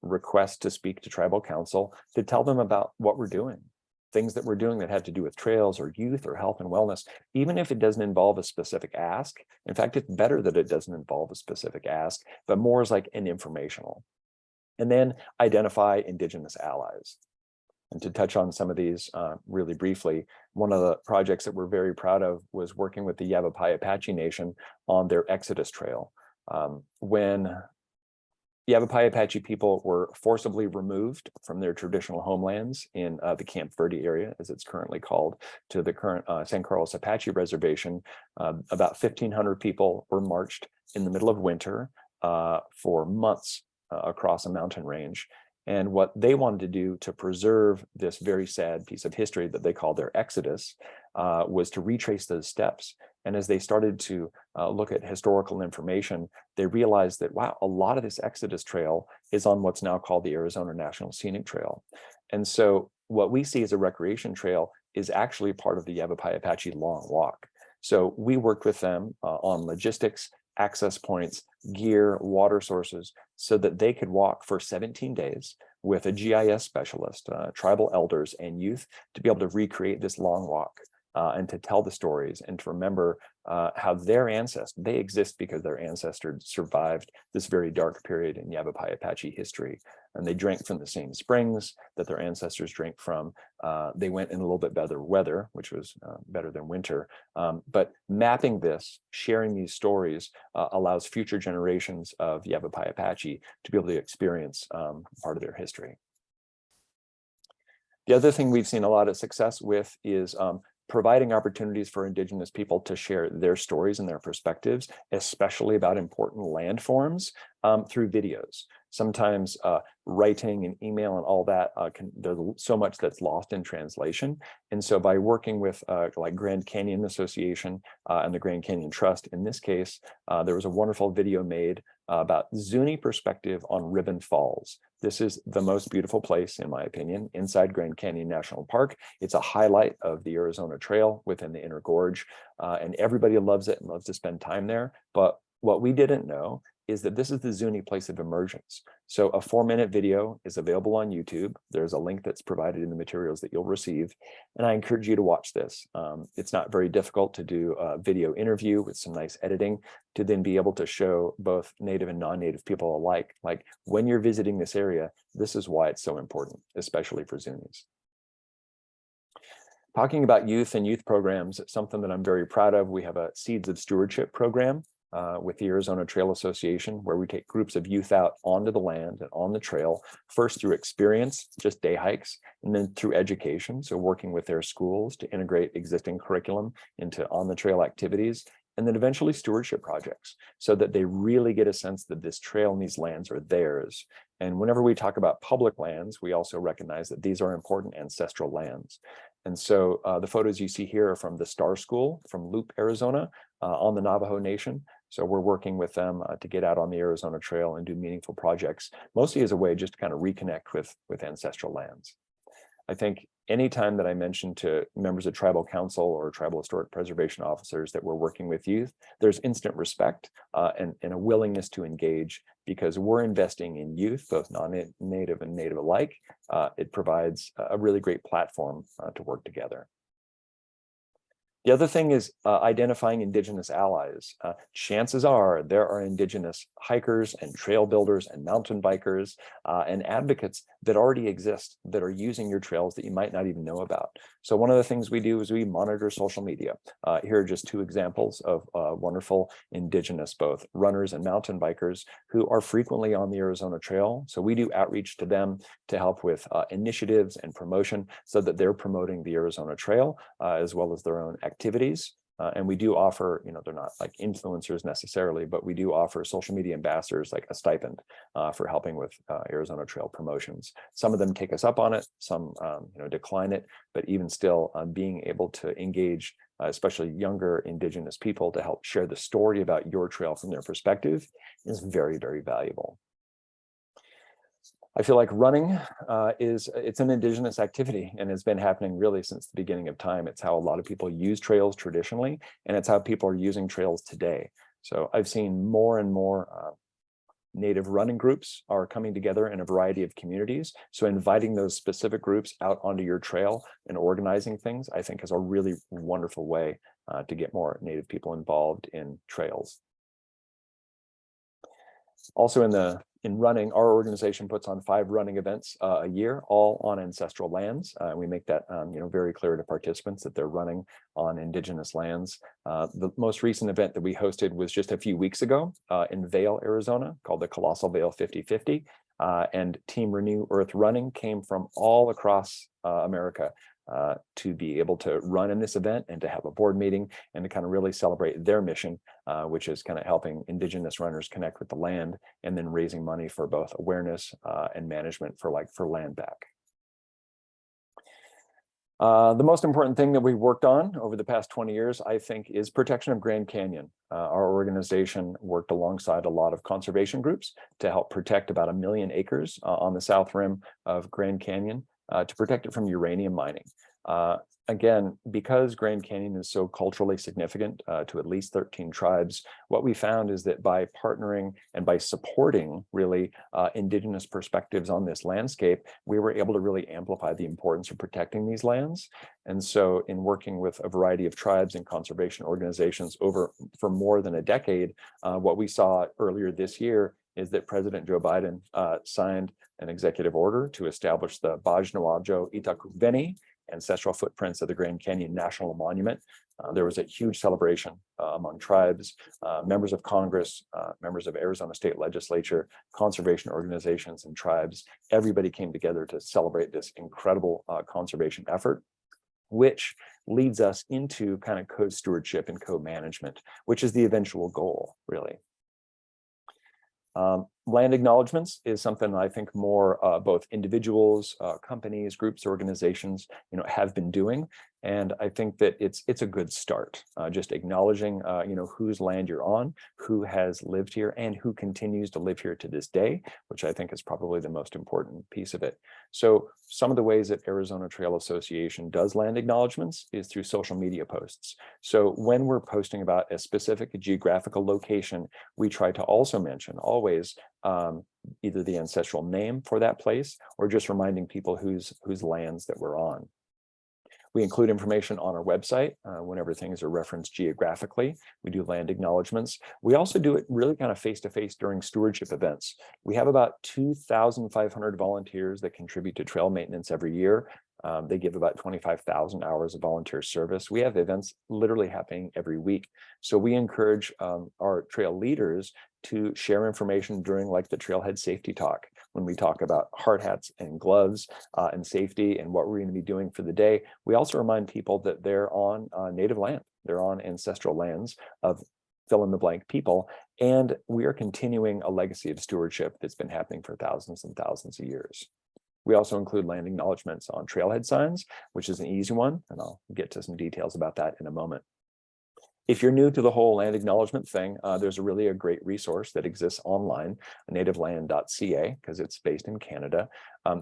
S2: requests to speak to tribal council to tell them about what we're doing, things that we're doing that have to do with trails or youth or health and wellness, even if it doesn't involve a specific ask. In fact, it's better that it doesn't involve a specific ask, but more is like an informational. And then identify Indigenous allies. And to touch on some of these really briefly, one of the projects that we're very proud of was working with the Yavapai Apache Nation on their Exodus Trail. When Yavapai Apache people were forcibly removed from their traditional homelands in the Camp Verde area, as it's currently called, to the current San Carlos Apache Reservation. About 1,500 people were marched in the middle of winter for months across a mountain range. And what they wanted to do to preserve this very sad piece of history that they called their Exodus was to retrace those steps. And as they started to look at historical information, they realized that, wow, a lot of this Exodus Trail is on what's now called the Arizona National Scenic Trail. And so what we see as a recreation trail is actually part of the Yavapai Apache Long Walk. So we worked with them on logistics, access points, gear, water sources, so that they could walk for 17 days with a GIS specialist, tribal elders, and youth to be able to recreate this long walk. And to tell the stories and to remember how their ancestors, they exist because their ancestors survived this very dark period in Yavapai Apache history. And they drank from the same springs that their ancestors drank from. They went in a little bit better weather, which was better than winter. But mapping this, sharing these stories allows future generations of Yavapai Apache to be able to experience part of their history. The other thing we've seen a lot of success with is providing opportunities for Indigenous people to share their stories and their perspectives, especially about important landforms, through videos. Sometimes writing and email and all that, there's so much that's lost in translation. And so by working with like Grand Canyon Association and the Grand Canyon Trust, in this case, there was a wonderful video made about Zuni perspective on Ribbon Falls. This is the most beautiful place, in my opinion, inside Grand Canyon National Park. It's a highlight of the Arizona Trail within the Inner Gorge, and everybody loves it and loves to spend time there. But what we didn't know is that this is the Zuni place of emergence. So a 4-minute video is available on YouTube. There's a link that's provided in the materials that you'll receive. And I encourage you to watch this. It's not very difficult to do a video interview with some nice editing to then be able to show both Native and non-Native people alike, like when you're visiting this area, this is why it's so important, especially for Zunis. Talking about youth and youth programs, it's something that I'm very proud of. We have a Seeds of Stewardship program with the Arizona Trail Association, where we take groups of youth out onto the land and on the trail, first through experience, just day hikes, and then through education, so working with their schools to integrate existing curriculum into on-the-trail activities, and then eventually stewardship projects, so that they really get a sense that this trail and these lands are theirs. And whenever we talk about public lands, we also recognize that these are important ancestral lands. And so the photos you see here are from the Star School from Loop, Arizona, on the Navajo Nation. So we're working with them to get out on the Arizona Trail and do meaningful projects, mostly as a way just to kind of reconnect with ancestral lands. I think anytime that I mention to members of tribal council or tribal historic preservation officers that we're working with youth, there's instant respect and a willingness to engage, because we're investing in youth, both non-Native and Native alike. It provides a really great platform to work together. The other thing is identifying Indigenous allies. Chances are there are Indigenous hikers and trail builders and mountain bikers and advocates that already exist that are using your trails that you might not even know about. So one of the things we do is we monitor social media. Here are just 2 examples of wonderful Indigenous, both runners and mountain bikers, who are frequently on the Arizona Trail. So we do outreach to them to help with initiatives and promotion so that they're promoting the Arizona Trail as well as their own activities. And we do offer, they're not like influencers necessarily, but we do offer social media ambassadors like a stipend for helping with Arizona Trail promotions. Some of them take us up on it, some decline it, but even still being able to engage especially younger Indigenous people to help share the story about your trail from their perspective is very, very valuable. I feel like running it's an Indigenous activity and has been happening really since the beginning of time. It's how a lot of people use trails traditionally, and it's how people are using trails today. So I've seen more and more Native running groups are coming together in a variety of communities. So inviting those specific groups out onto your trail and organizing things, I think, is a really wonderful way to get more Native people involved in trails. Also in running, our organization puts on 5 running events a year, all on ancestral lands. We make that very clear to participants that they're running on Indigenous lands. The most recent event that we hosted was just a few weeks ago in Vail, Arizona, called the Colossal Vail 50-50. And Team Renew Earth Running came from all across America to be able to run in this event and to have a board meeting and to kind of really celebrate their mission, which is kind of helping Indigenous runners connect with the land and then raising money for both awareness and management for land back. The most important thing that we worked on over the past 20 years, I think, is protection of Grand Canyon. Our organization worked alongside a lot of conservation groups to help protect about 1 million acres on the south rim of Grand Canyon to protect it from uranium mining. Again, because Grand Canyon is so culturally significant to at least 13 tribes, what we found is that by partnering and by supporting really Indigenous perspectives on this landscape, we were able to really amplify the importance of protecting these lands. And so in working with a variety of tribes and conservation organizations for more than a decade, what we saw earlier this year is that President Joe Biden signed an executive order to establish the Bajnawajo Itakuveni ancestral footprints of the Grand Canyon National Monument. There was a huge celebration among tribes, members of Congress, members of Arizona State Legislature, conservation organizations, and tribes. Everybody came together to celebrate this incredible conservation effort, which leads us into kind of co-stewardship and co-management, which is the eventual goal, really. Land acknowledgments is something I think more both individuals, companies, groups, organizations, have been doing, and I think that it's a good start. Just acknowledging, whose land you're on, who has lived here, and who continues to live here to this day, which I think is probably the most important piece of it. So some of the ways that Arizona Trail Association does land acknowledgments is through social media posts. So when we're posting about a specific geographical location, we try to also mention always either the ancestral name for that place or just reminding people whose lands that we're on. We include information on our website whenever things are referenced geographically. We do land acknowledgements. We also do it really kind of face-to-face during stewardship events. We have about 2,500 volunteers that contribute to trail maintenance every year. They give about 25,000 hours of volunteer service. We have events literally happening every week. So we encourage our trail leaders to share information during the trailhead safety talk, when we talk about hard hats and gloves and safety and what we're going to be doing for the day. We also remind people that they're on native land. They're on ancestral lands of fill in the blank people. And we are continuing a legacy of stewardship that's been happening for thousands and thousands of years. We also include land acknowledgements on trailhead signs, which is an easy one, and I'll get to some details about that in a moment. If you're new to the whole land acknowledgement thing, there's a great resource that exists online, nativeland.ca, because it's based in Canada.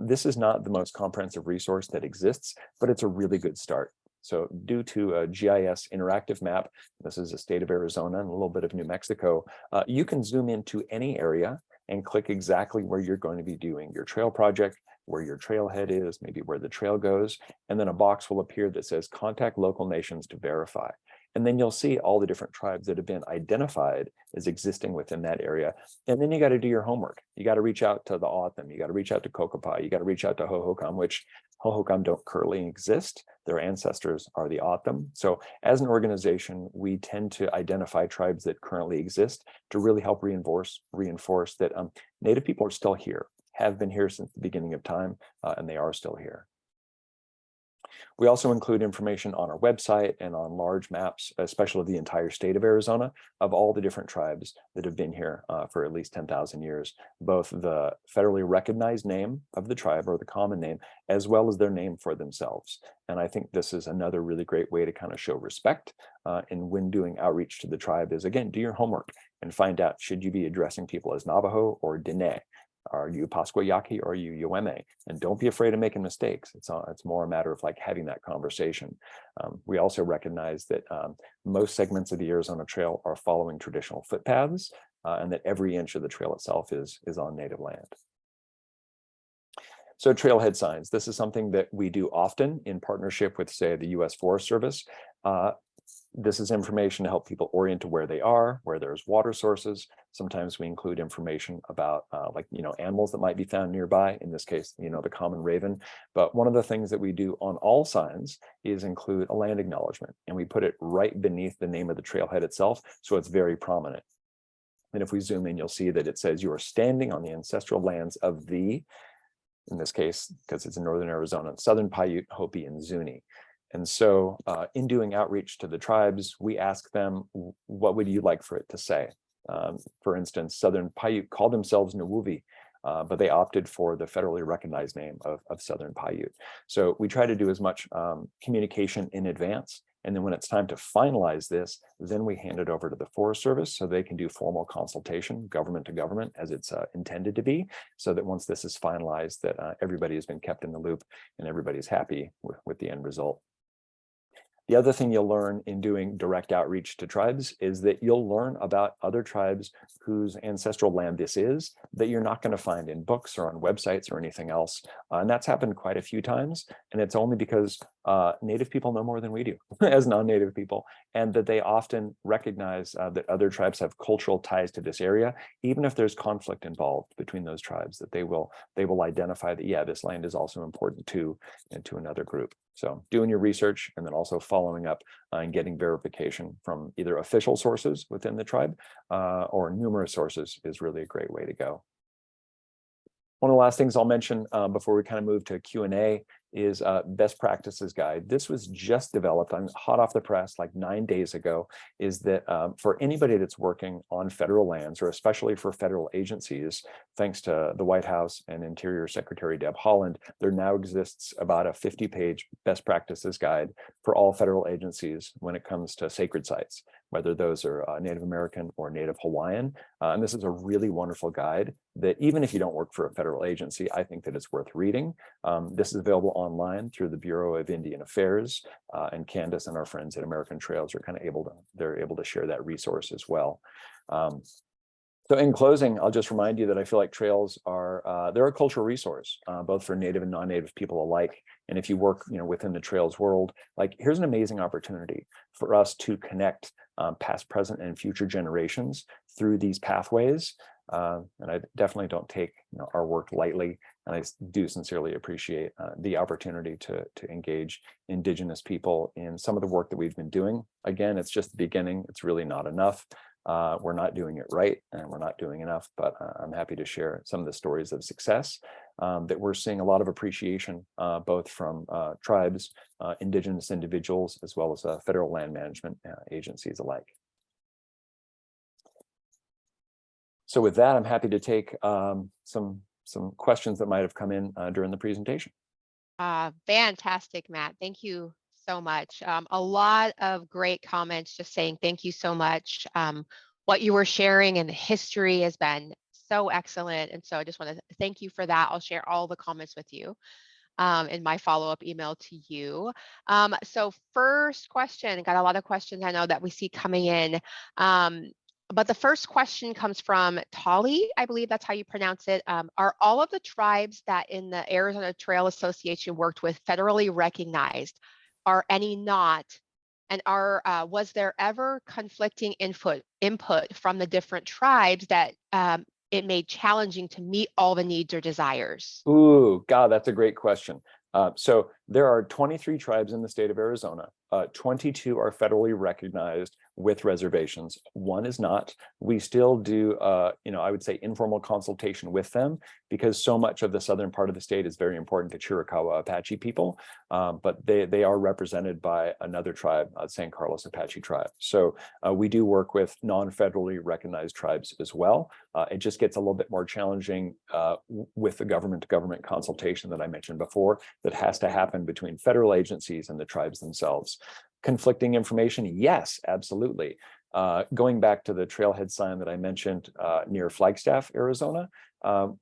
S2: This is not the most comprehensive resource that exists, but it's a really good start. So due to a GIS interactive map, this is the state of Arizona and a little bit of New Mexico, you can zoom into any area and click exactly where you're going to be doing your trail project, where your trailhead is, maybe where the trail goes, and then a box will appear that says contact local nations to verify. And then you'll see all the different tribes that have been identified as existing within that area. And then you got to do your homework. You got to reach out to the O'odham, you got to reach out to Kokopah, you got to reach out to Hohokam, which Hohokam don't currently exist. Their ancestors are the O'odham. So as an organization, we tend to identify tribes that currently exist to really help reinforce that Native people are still here, have been here since the beginning of time, and they are still here. We also include information on our website and on large maps, especially the entire state of Arizona, of all the different tribes that have been here for at least 10,000 years, both the federally recognized name of the tribe or the common name, as well as their name for themselves. And I think this is another really great way to kind of show respect. And when doing outreach to the tribe is, again, do your homework and find out, should you be addressing people as Navajo or Diné? Are you Pascua Yaqui or are you Ueme? And don't be afraid of making mistakes. It's more a matter of like having that conversation. We also recognize that most segments of the Arizona Trail are following traditional footpaths, and that every inch of the trail itself is on native land. So trailhead signs, this is something that we do often in partnership with, say, the U.S. Forest Service. This is information to help people orient to where they are, where there's water sources. Sometimes we include information about animals that might be found nearby, in this case, the common raven. But one of the things that we do on all signs is include a land acknowledgement, and we put it right beneath the name of the trailhead itself, so it's very prominent. And if we zoom in, you'll see that it says you are standing on the ancestral lands of the, in this case, because it's in northern Arizona, Southern Paiute, Hopi, and Zuni. And so in doing outreach to the tribes, we ask them, what would you like for it to say? For instance, Southern Paiute called themselves Nuwuvi, but they opted for the federally recognized name of Southern Paiute. So we try to do as much communication in advance. And then when it's time to finalize this, then we hand it over to the Forest Service so they can do formal consultation, government to government, as it's intended to be, so that once this is finalized, that everybody has been kept in the loop and everybody's happy with the end result. The other thing you'll learn in doing direct outreach to tribes is that you'll learn about other tribes whose ancestral land this is, that you're not going to find in books or on websites or anything else. And that's happened quite a few times. And it's only because Native people know more than we do as non-Native people, and that they often recognize that other tribes have cultural ties to this area, even if there's conflict involved between those tribes, that they will identify that, yeah, this land is also important to another group. So doing your research and then also following up and getting verification from either official sources within the tribe or numerous sources is really a great way to go. One of the last things I'll mention before we kind of move to Q&A is best practices guide. This was just developed, I'm hot off the press, like 9 days ago, is that for anybody that's working on federal lands, or especially for federal agencies, thanks to the White House and Interior Secretary Deb Haaland, there now exists about a 50-page best practices guide for all federal agencies when it comes to sacred sites, whether those are Native American or Native Hawaiian. And this is a really wonderful guide that even if you don't work for a federal agency, I think that it's worth reading. This is available online through the Bureau of Indian Affairs, and Candace and our friends at American Trails are kind of able to share that resource as well. So in closing, I'll just remind you that I feel like trails are they're a cultural resource, both for Native and non-Native people alike. And if you work within the trails world, like here's an amazing opportunity for us to connect past, present, and future generations through these pathways. And I definitely don't take our work lightly, and I do sincerely appreciate the opportunity to engage Indigenous people in some of the work that we've been doing. Again, it's just the beginning. It's really not enough. We're not doing it right, and we're not doing enough, but I'm happy to share some of the stories of success that we're seeing a lot of appreciation, both from tribes, Indigenous individuals, as well as federal land management agencies alike. So with that, I'm happy to take some questions that might have come in during the presentation.
S1: Fantastic, Matt. Thank you so much. A lot of great comments just saying thank you so much. What you were sharing and the history has been so excellent. And so I just want to thank you for that. I'll share all the comments with you in my follow-up email to you. So first question, got a lot of questions I know that we see coming in. But the first question comes from Tolly, I believe that's how you pronounce it. Are all of the tribes that in the Arizona Trail Association worked with federally recognized? Are any not? And was there ever conflicting input from the different tribes that it made challenging to meet all the needs or desires?
S2: Ooh, God, that's a great question. So there are 23 tribes in the state of Arizona. 22 are federally recognized with reservations. One is not. We still do, I would say informal consultation with them because so much of the southern part of the state is very important to Chiricahua Apache people, but they are represented by another tribe, San Carlos Apache tribe. So we do work with non-federally recognized tribes as well. It just gets a little bit more challenging with the government-to-government consultation that I mentioned before that has to happen between federal agencies and the tribes themselves. Conflicting information, yes, absolutely. Going back to the trailhead sign that I mentioned near Flagstaff, Arizona,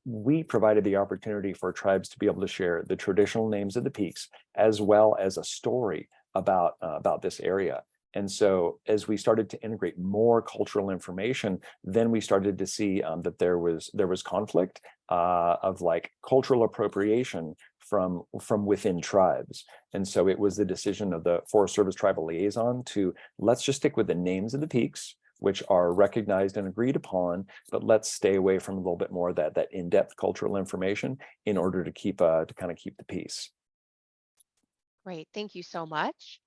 S2: we provided the opportunity for tribes to be able to share the traditional names of the peaks, as well as a story about this area. And so as we started to integrate more cultural information, then we started to see that there was conflict of like cultural appropriation from within tribes. And so it was the decision of the Forest Service Tribal Liaison to let's just stick with the names of the peaks, which are recognized and agreed upon, but let's stay away from a little bit more of that in-depth cultural information in order to keep to kind of keep the peace.
S1: Great, thank you so much.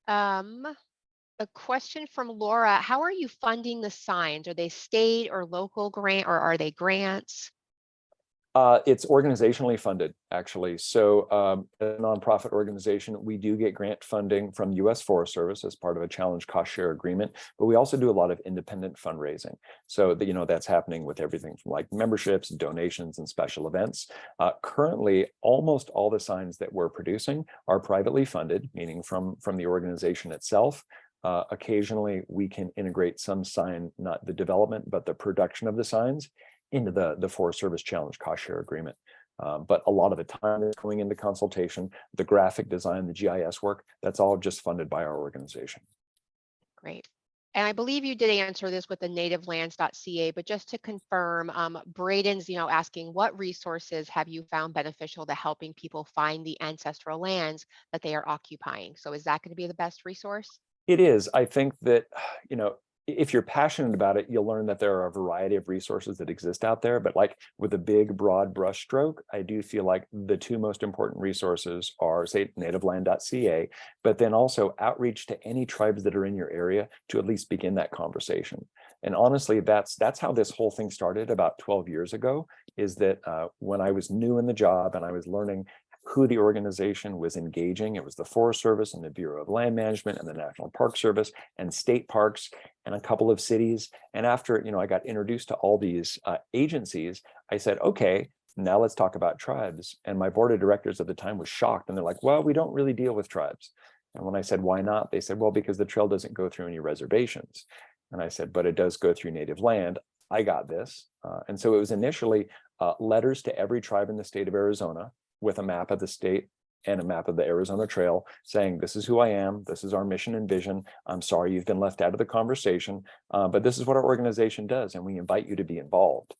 S1: A question from Laura, how are you funding the signs? Are they state or local grant, or are they grants?
S2: It's organizationally funded, actually. So a nonprofit organization, we do get grant funding from U.S. Forest Service as part of a challenge cost share agreement, but we also do a lot of independent fundraising. So that's happening with everything from like memberships, donations, and special events. Currently, almost all the signs that we're producing are privately funded, meaning from the organization itself. Occasionally, we can integrate some sign, not the development, but the production of the signs into the Forest Service Challenge cost share agreement. But a lot of the time is going into consultation, the graphic design, the GIS work, that's all just funded by our organization.
S1: Great. And I believe you did answer this with the nativelands.ca, but just to confirm, Braden's, asking what resources have you found beneficial to helping people find the ancestral lands that they are occupying? So is that going to be the best resource?
S2: It is. I think that, if you're passionate about it, you'll learn that there are a variety of resources that exist out there. But like with a big, broad brushstroke, I do feel like the two most important resources are, say, nativeland.ca, but then also outreach to any tribes that are in your area to at least begin that conversation. And honestly, that's how this whole thing started about 12 years ago, is that when I was new in the job and I was learning who the organization was engaging. It was the Forest Service and the Bureau of Land Management and the National Park Service and state parks and a couple of cities. And after I got introduced to all these agencies, I said, okay, now let's talk about tribes. And my board of directors at the time was shocked, and they're like, well, we don't really deal with tribes. And when I said, why not? They said, well, because the trail doesn't go through any reservations. And I said, but it does go through native land. I got this. And so it was initially letters to every tribe in the state of Arizona, with a map of the state and a map of the Arizona Trail saying, this is who I am, this is our mission and vision, I'm sorry you've been left out of the conversation, but this is what our organization does, and we invite you to be involved.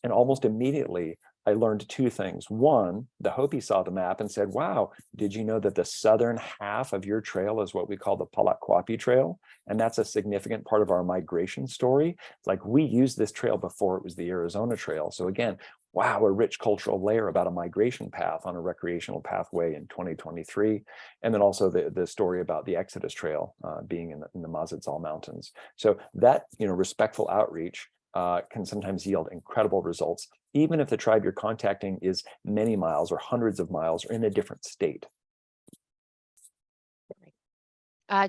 S2: And almost immediately, I learned two things. One, the Hopi saw the map and said, wow, did you know that the southern half of your trail is what we call the Palakwapi Trail? And that's a significant part of our migration story. Like, we used this trail before it was the Arizona Trail. So again, wow, a rich cultural layer about a migration path on a recreational pathway in 2023. And then also the story about the Exodus Trail being in the Mazatzal Mountains. So that, respectful outreach can sometimes yield incredible results, even if the tribe you're contacting is many miles or hundreds of miles or in a different state.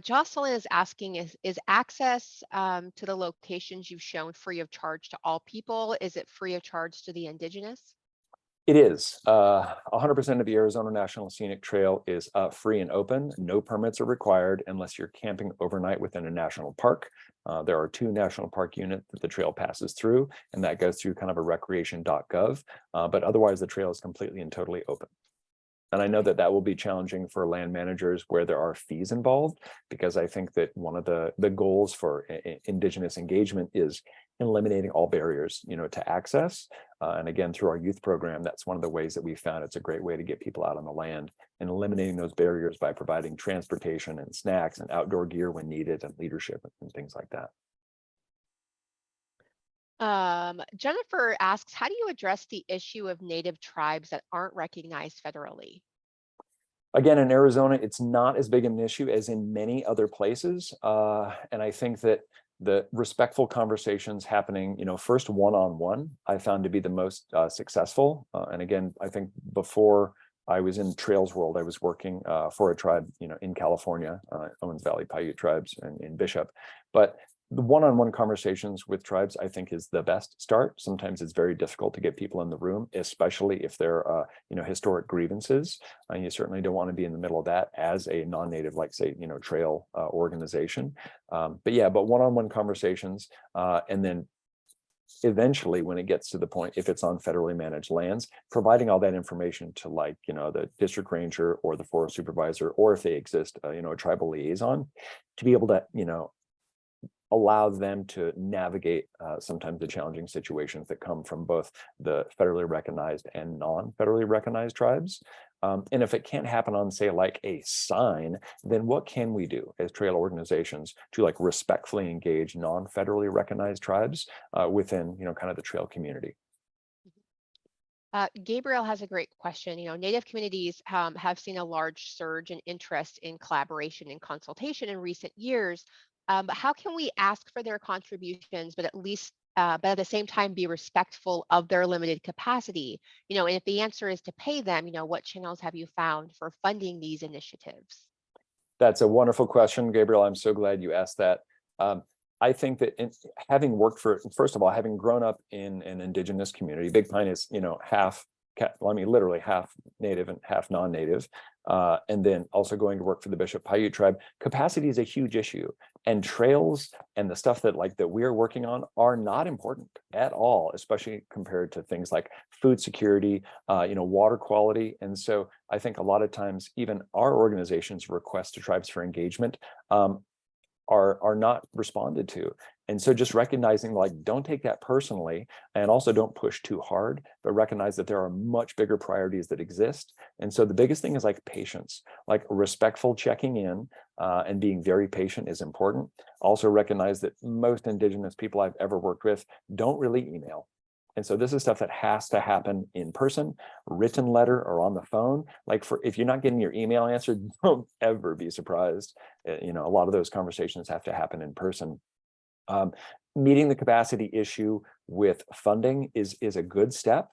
S1: Jocelyn is asking, is access to the locations you've shown free of charge to all people? Is it free of charge to the Indigenous?
S2: It is. 100% of the Arizona National Scenic Trail is free and open. No permits are required unless you're camping overnight within a national park. There are 2 national park units that the trail passes through, and that goes through kind of a recreation.gov. But otherwise, the trail is completely and totally open. And I know that that will be challenging for land managers where there are fees involved, because I think that one of the goals for Indigenous engagement is eliminating all barriers, to access. And again, through our youth program, that's one of the ways that we found it's a great way to get people out on the land, and eliminating those barriers by providing transportation and snacks and outdoor gear when needed, and leadership and things like that.
S1: Jennifer asks, how do you address the issue of Native tribes that aren't recognized federally?
S2: Again, in Arizona, it's not as big an issue as in many other places. And I think that the respectful conversations happening, first one-on-one, I found to be the most successful. And again, I think before I was in Trails World, I was working for a tribe, in California, Owens Valley Paiute tribes in Bishop. But the one-on-one conversations with tribes, I think, is the best start. Sometimes it's very difficult to get people in the room, especially if there are, historic grievances. And you certainly don't want to be in the middle of that as a non-native, like say, trail organization. But one-on-one conversations, and then eventually, when it gets to the point, if it's on federally managed lands, providing all that information to the district ranger or the forest supervisor, or if they exist, a tribal liaison, to be able to, allow them to navigate sometimes the challenging situations that come from both the federally recognized and non-federally recognized tribes. And if it can't happen on, say, like a sign, then what can we do as trail organizations to respectfully engage non-federally recognized tribes within, kind of the trail community?
S1: Gabriel has a great question. Native communities have seen a large surge in interest in collaboration and consultation in recent years. But how can we ask for their contributions, but but at the same time be respectful of their limited capacity? And if the answer is to pay them, what channels have you found for funding these initiatives?
S2: That's a wonderful question, Gabriel. I'm so glad you asked that. I think that having worked first of all, having grown up in an Indigenous community, Big Pine is, literally half native and half non-native. And then also going to work for the Bishop Paiute tribe, capacity is a huge issue. And trails and the stuff that we're working on are not important at all, especially compared to things like food security, water quality. And so I think a lot of times, even our organization's requests to tribes for engagement are not responded to. And so just recognizing, don't take that personally, and also don't push too hard, but recognize that there are much bigger priorities that exist. And so the biggest thing is patience, respectful checking in, and being very patient is important. Also recognize that most Indigenous people I've ever worked with don't really email. And so this is stuff that has to happen in person, written letter, or on the phone. If you're not getting your email answered, don't ever be surprised. A lot of those conversations have to happen in person. Meeting the capacity issue with funding is a good step.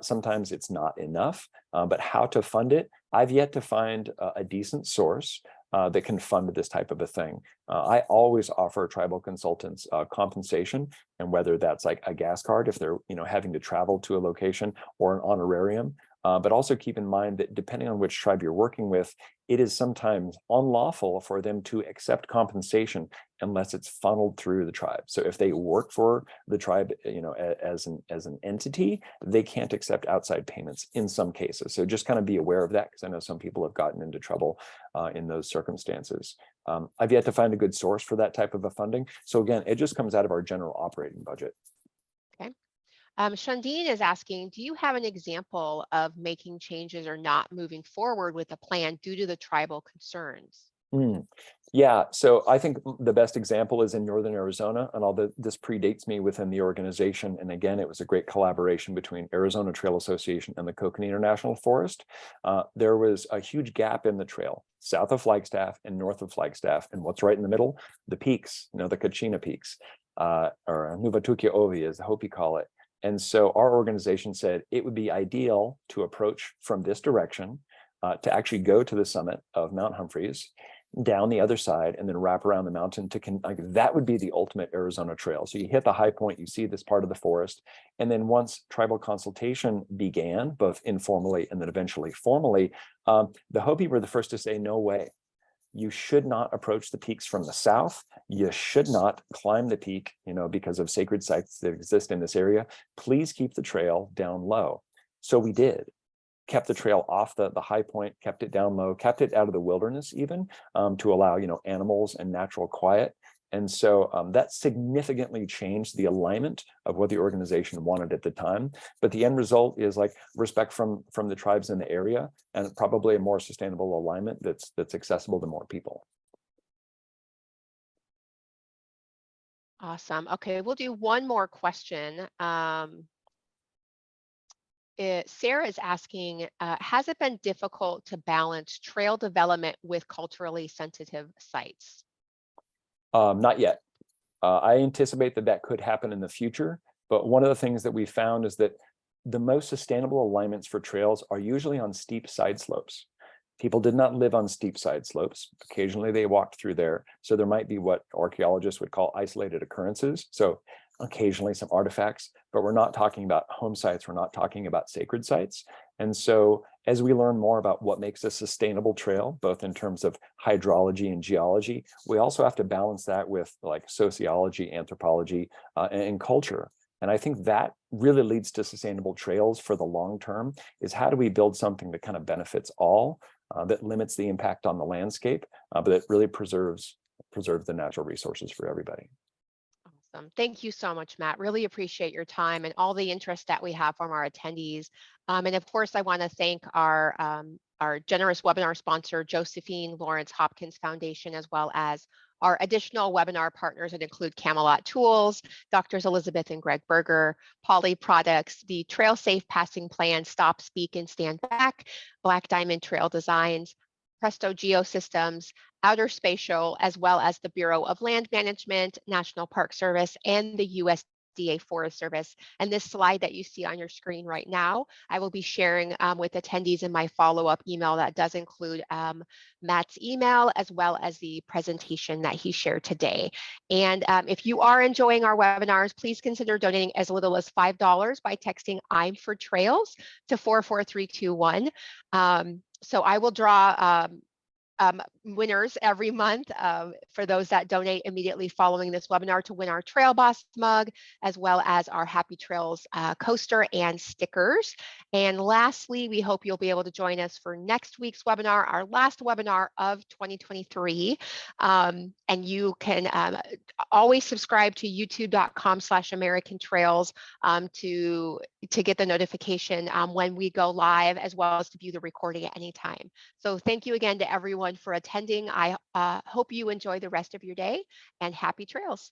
S2: Sometimes it's not enough, but how to fund it, I've yet to find a decent source that can fund this type of a thing. I always offer tribal consultants compensation, and whether that's a gas card if they're having to travel to a location, or an honorarium. But also keep in mind that depending on which tribe you're working with, it is sometimes unlawful for them to accept compensation unless it's funneled through the tribe. So if they work for the tribe, as an entity, they can't accept outside payments in some cases. So just kind of be aware of that, because I know some people have gotten into trouble in those circumstances. I've yet to find a good source for that type of a funding. So again, it just comes out of our general operating budget.
S1: Okay. Shandine is asking, do you have an example of making changes or not moving forward with a plan due to the tribal concerns?
S2: Yeah, so I think the best example is in Northern Arizona, and although this predates me within the organization, and again, it was a great collaboration between Arizona Trail Association and the Kokanee National Forest. There was a huge gap in the trail south of Flagstaff and north of Flagstaff, and what's right in the middle? The peaks, the Kachina Peaks, or Nuvatukia Ovi, as the Hopi call it. And so our organization said it would be ideal to approach from this direction, to actually go to the summit of Mount Humphreys, down the other side, and then wrap around the mountain that would be the ultimate Arizona trail. So you hit the high point, you see this part of the forest, and then once tribal consultation began, both informally and then eventually formally, the Hopi were the first to say, no way. You should not approach the peaks from the south. You should not climb the peak, because of sacred sites that exist in this area. Please keep the trail down low. So we did. Kept the trail off the high point, kept it down low, kept it out of the wilderness even, to allow animals and natural quiet. And so that significantly changed the alignment of what the organization wanted at the time. But the end result is respect from the tribes in the area, and probably a more sustainable alignment that's accessible to more people.
S1: Awesome. Okay, we'll do one more question. Sarah is asking, has it been difficult to balance trail development with culturally sensitive sites?
S2: Not yet. I anticipate that could happen in the future, but one of the things that we found is that the most sustainable alignments for trails are usually on steep side slopes. People did not live on steep side slopes. Occasionally they walked through there. So there might be what archaeologists would call isolated occurrences. So occasionally some artifacts, but we're not talking about home sites. We're not talking about sacred sites. And so as we learn more about what makes a sustainable trail, both in terms of hydrology and geology, we also have to balance that with like sociology, anthropology, and culture. And I think that really leads to sustainable trails for the long term, is how do we build something that kind of benefits all, that limits the impact on the landscape, but that really preserves the natural resources for everybody.
S1: Awesome. Thank you so much, Matt. Really appreciate your time and all the interest that we have from our attendees. And of course, I want to thank our generous webinar sponsor, Josephine Lawrence Hopkins Foundation, as well as our additional webinar partners that include Camelot Tools, Doctors Elizabeth and Greg Berger, Poly Products, the Trail Safe Passing Plan, Stop, Speak, and Stand Back, Black Diamond Trail Designs, Presto Geosystems, Outer Spatial, as well as the Bureau of Land Management, National Park Service, and the USDA Forest Service. And this slide that you see on your screen right now, I will be sharing with attendees in my follow-up email that does include Matt's email, as well as the presentation that he shared today. And if you are enjoying our webinars, please consider donating as little as $5 by texting "I'm for Trails" to 44321. So I will draw winners every month for those that donate immediately following this webinar to win our Trail Boss mug, as well as our Happy Trails coaster and stickers. And lastly, we hope you'll be able to join us for next week's webinar, our last webinar of 2023. And you can always subscribe to youtube.com/American Trails to get the notification when we go live, as well as to view the recording at any time. So thank you again to everyone for attending. I hope you enjoy the rest of your day, and happy trails.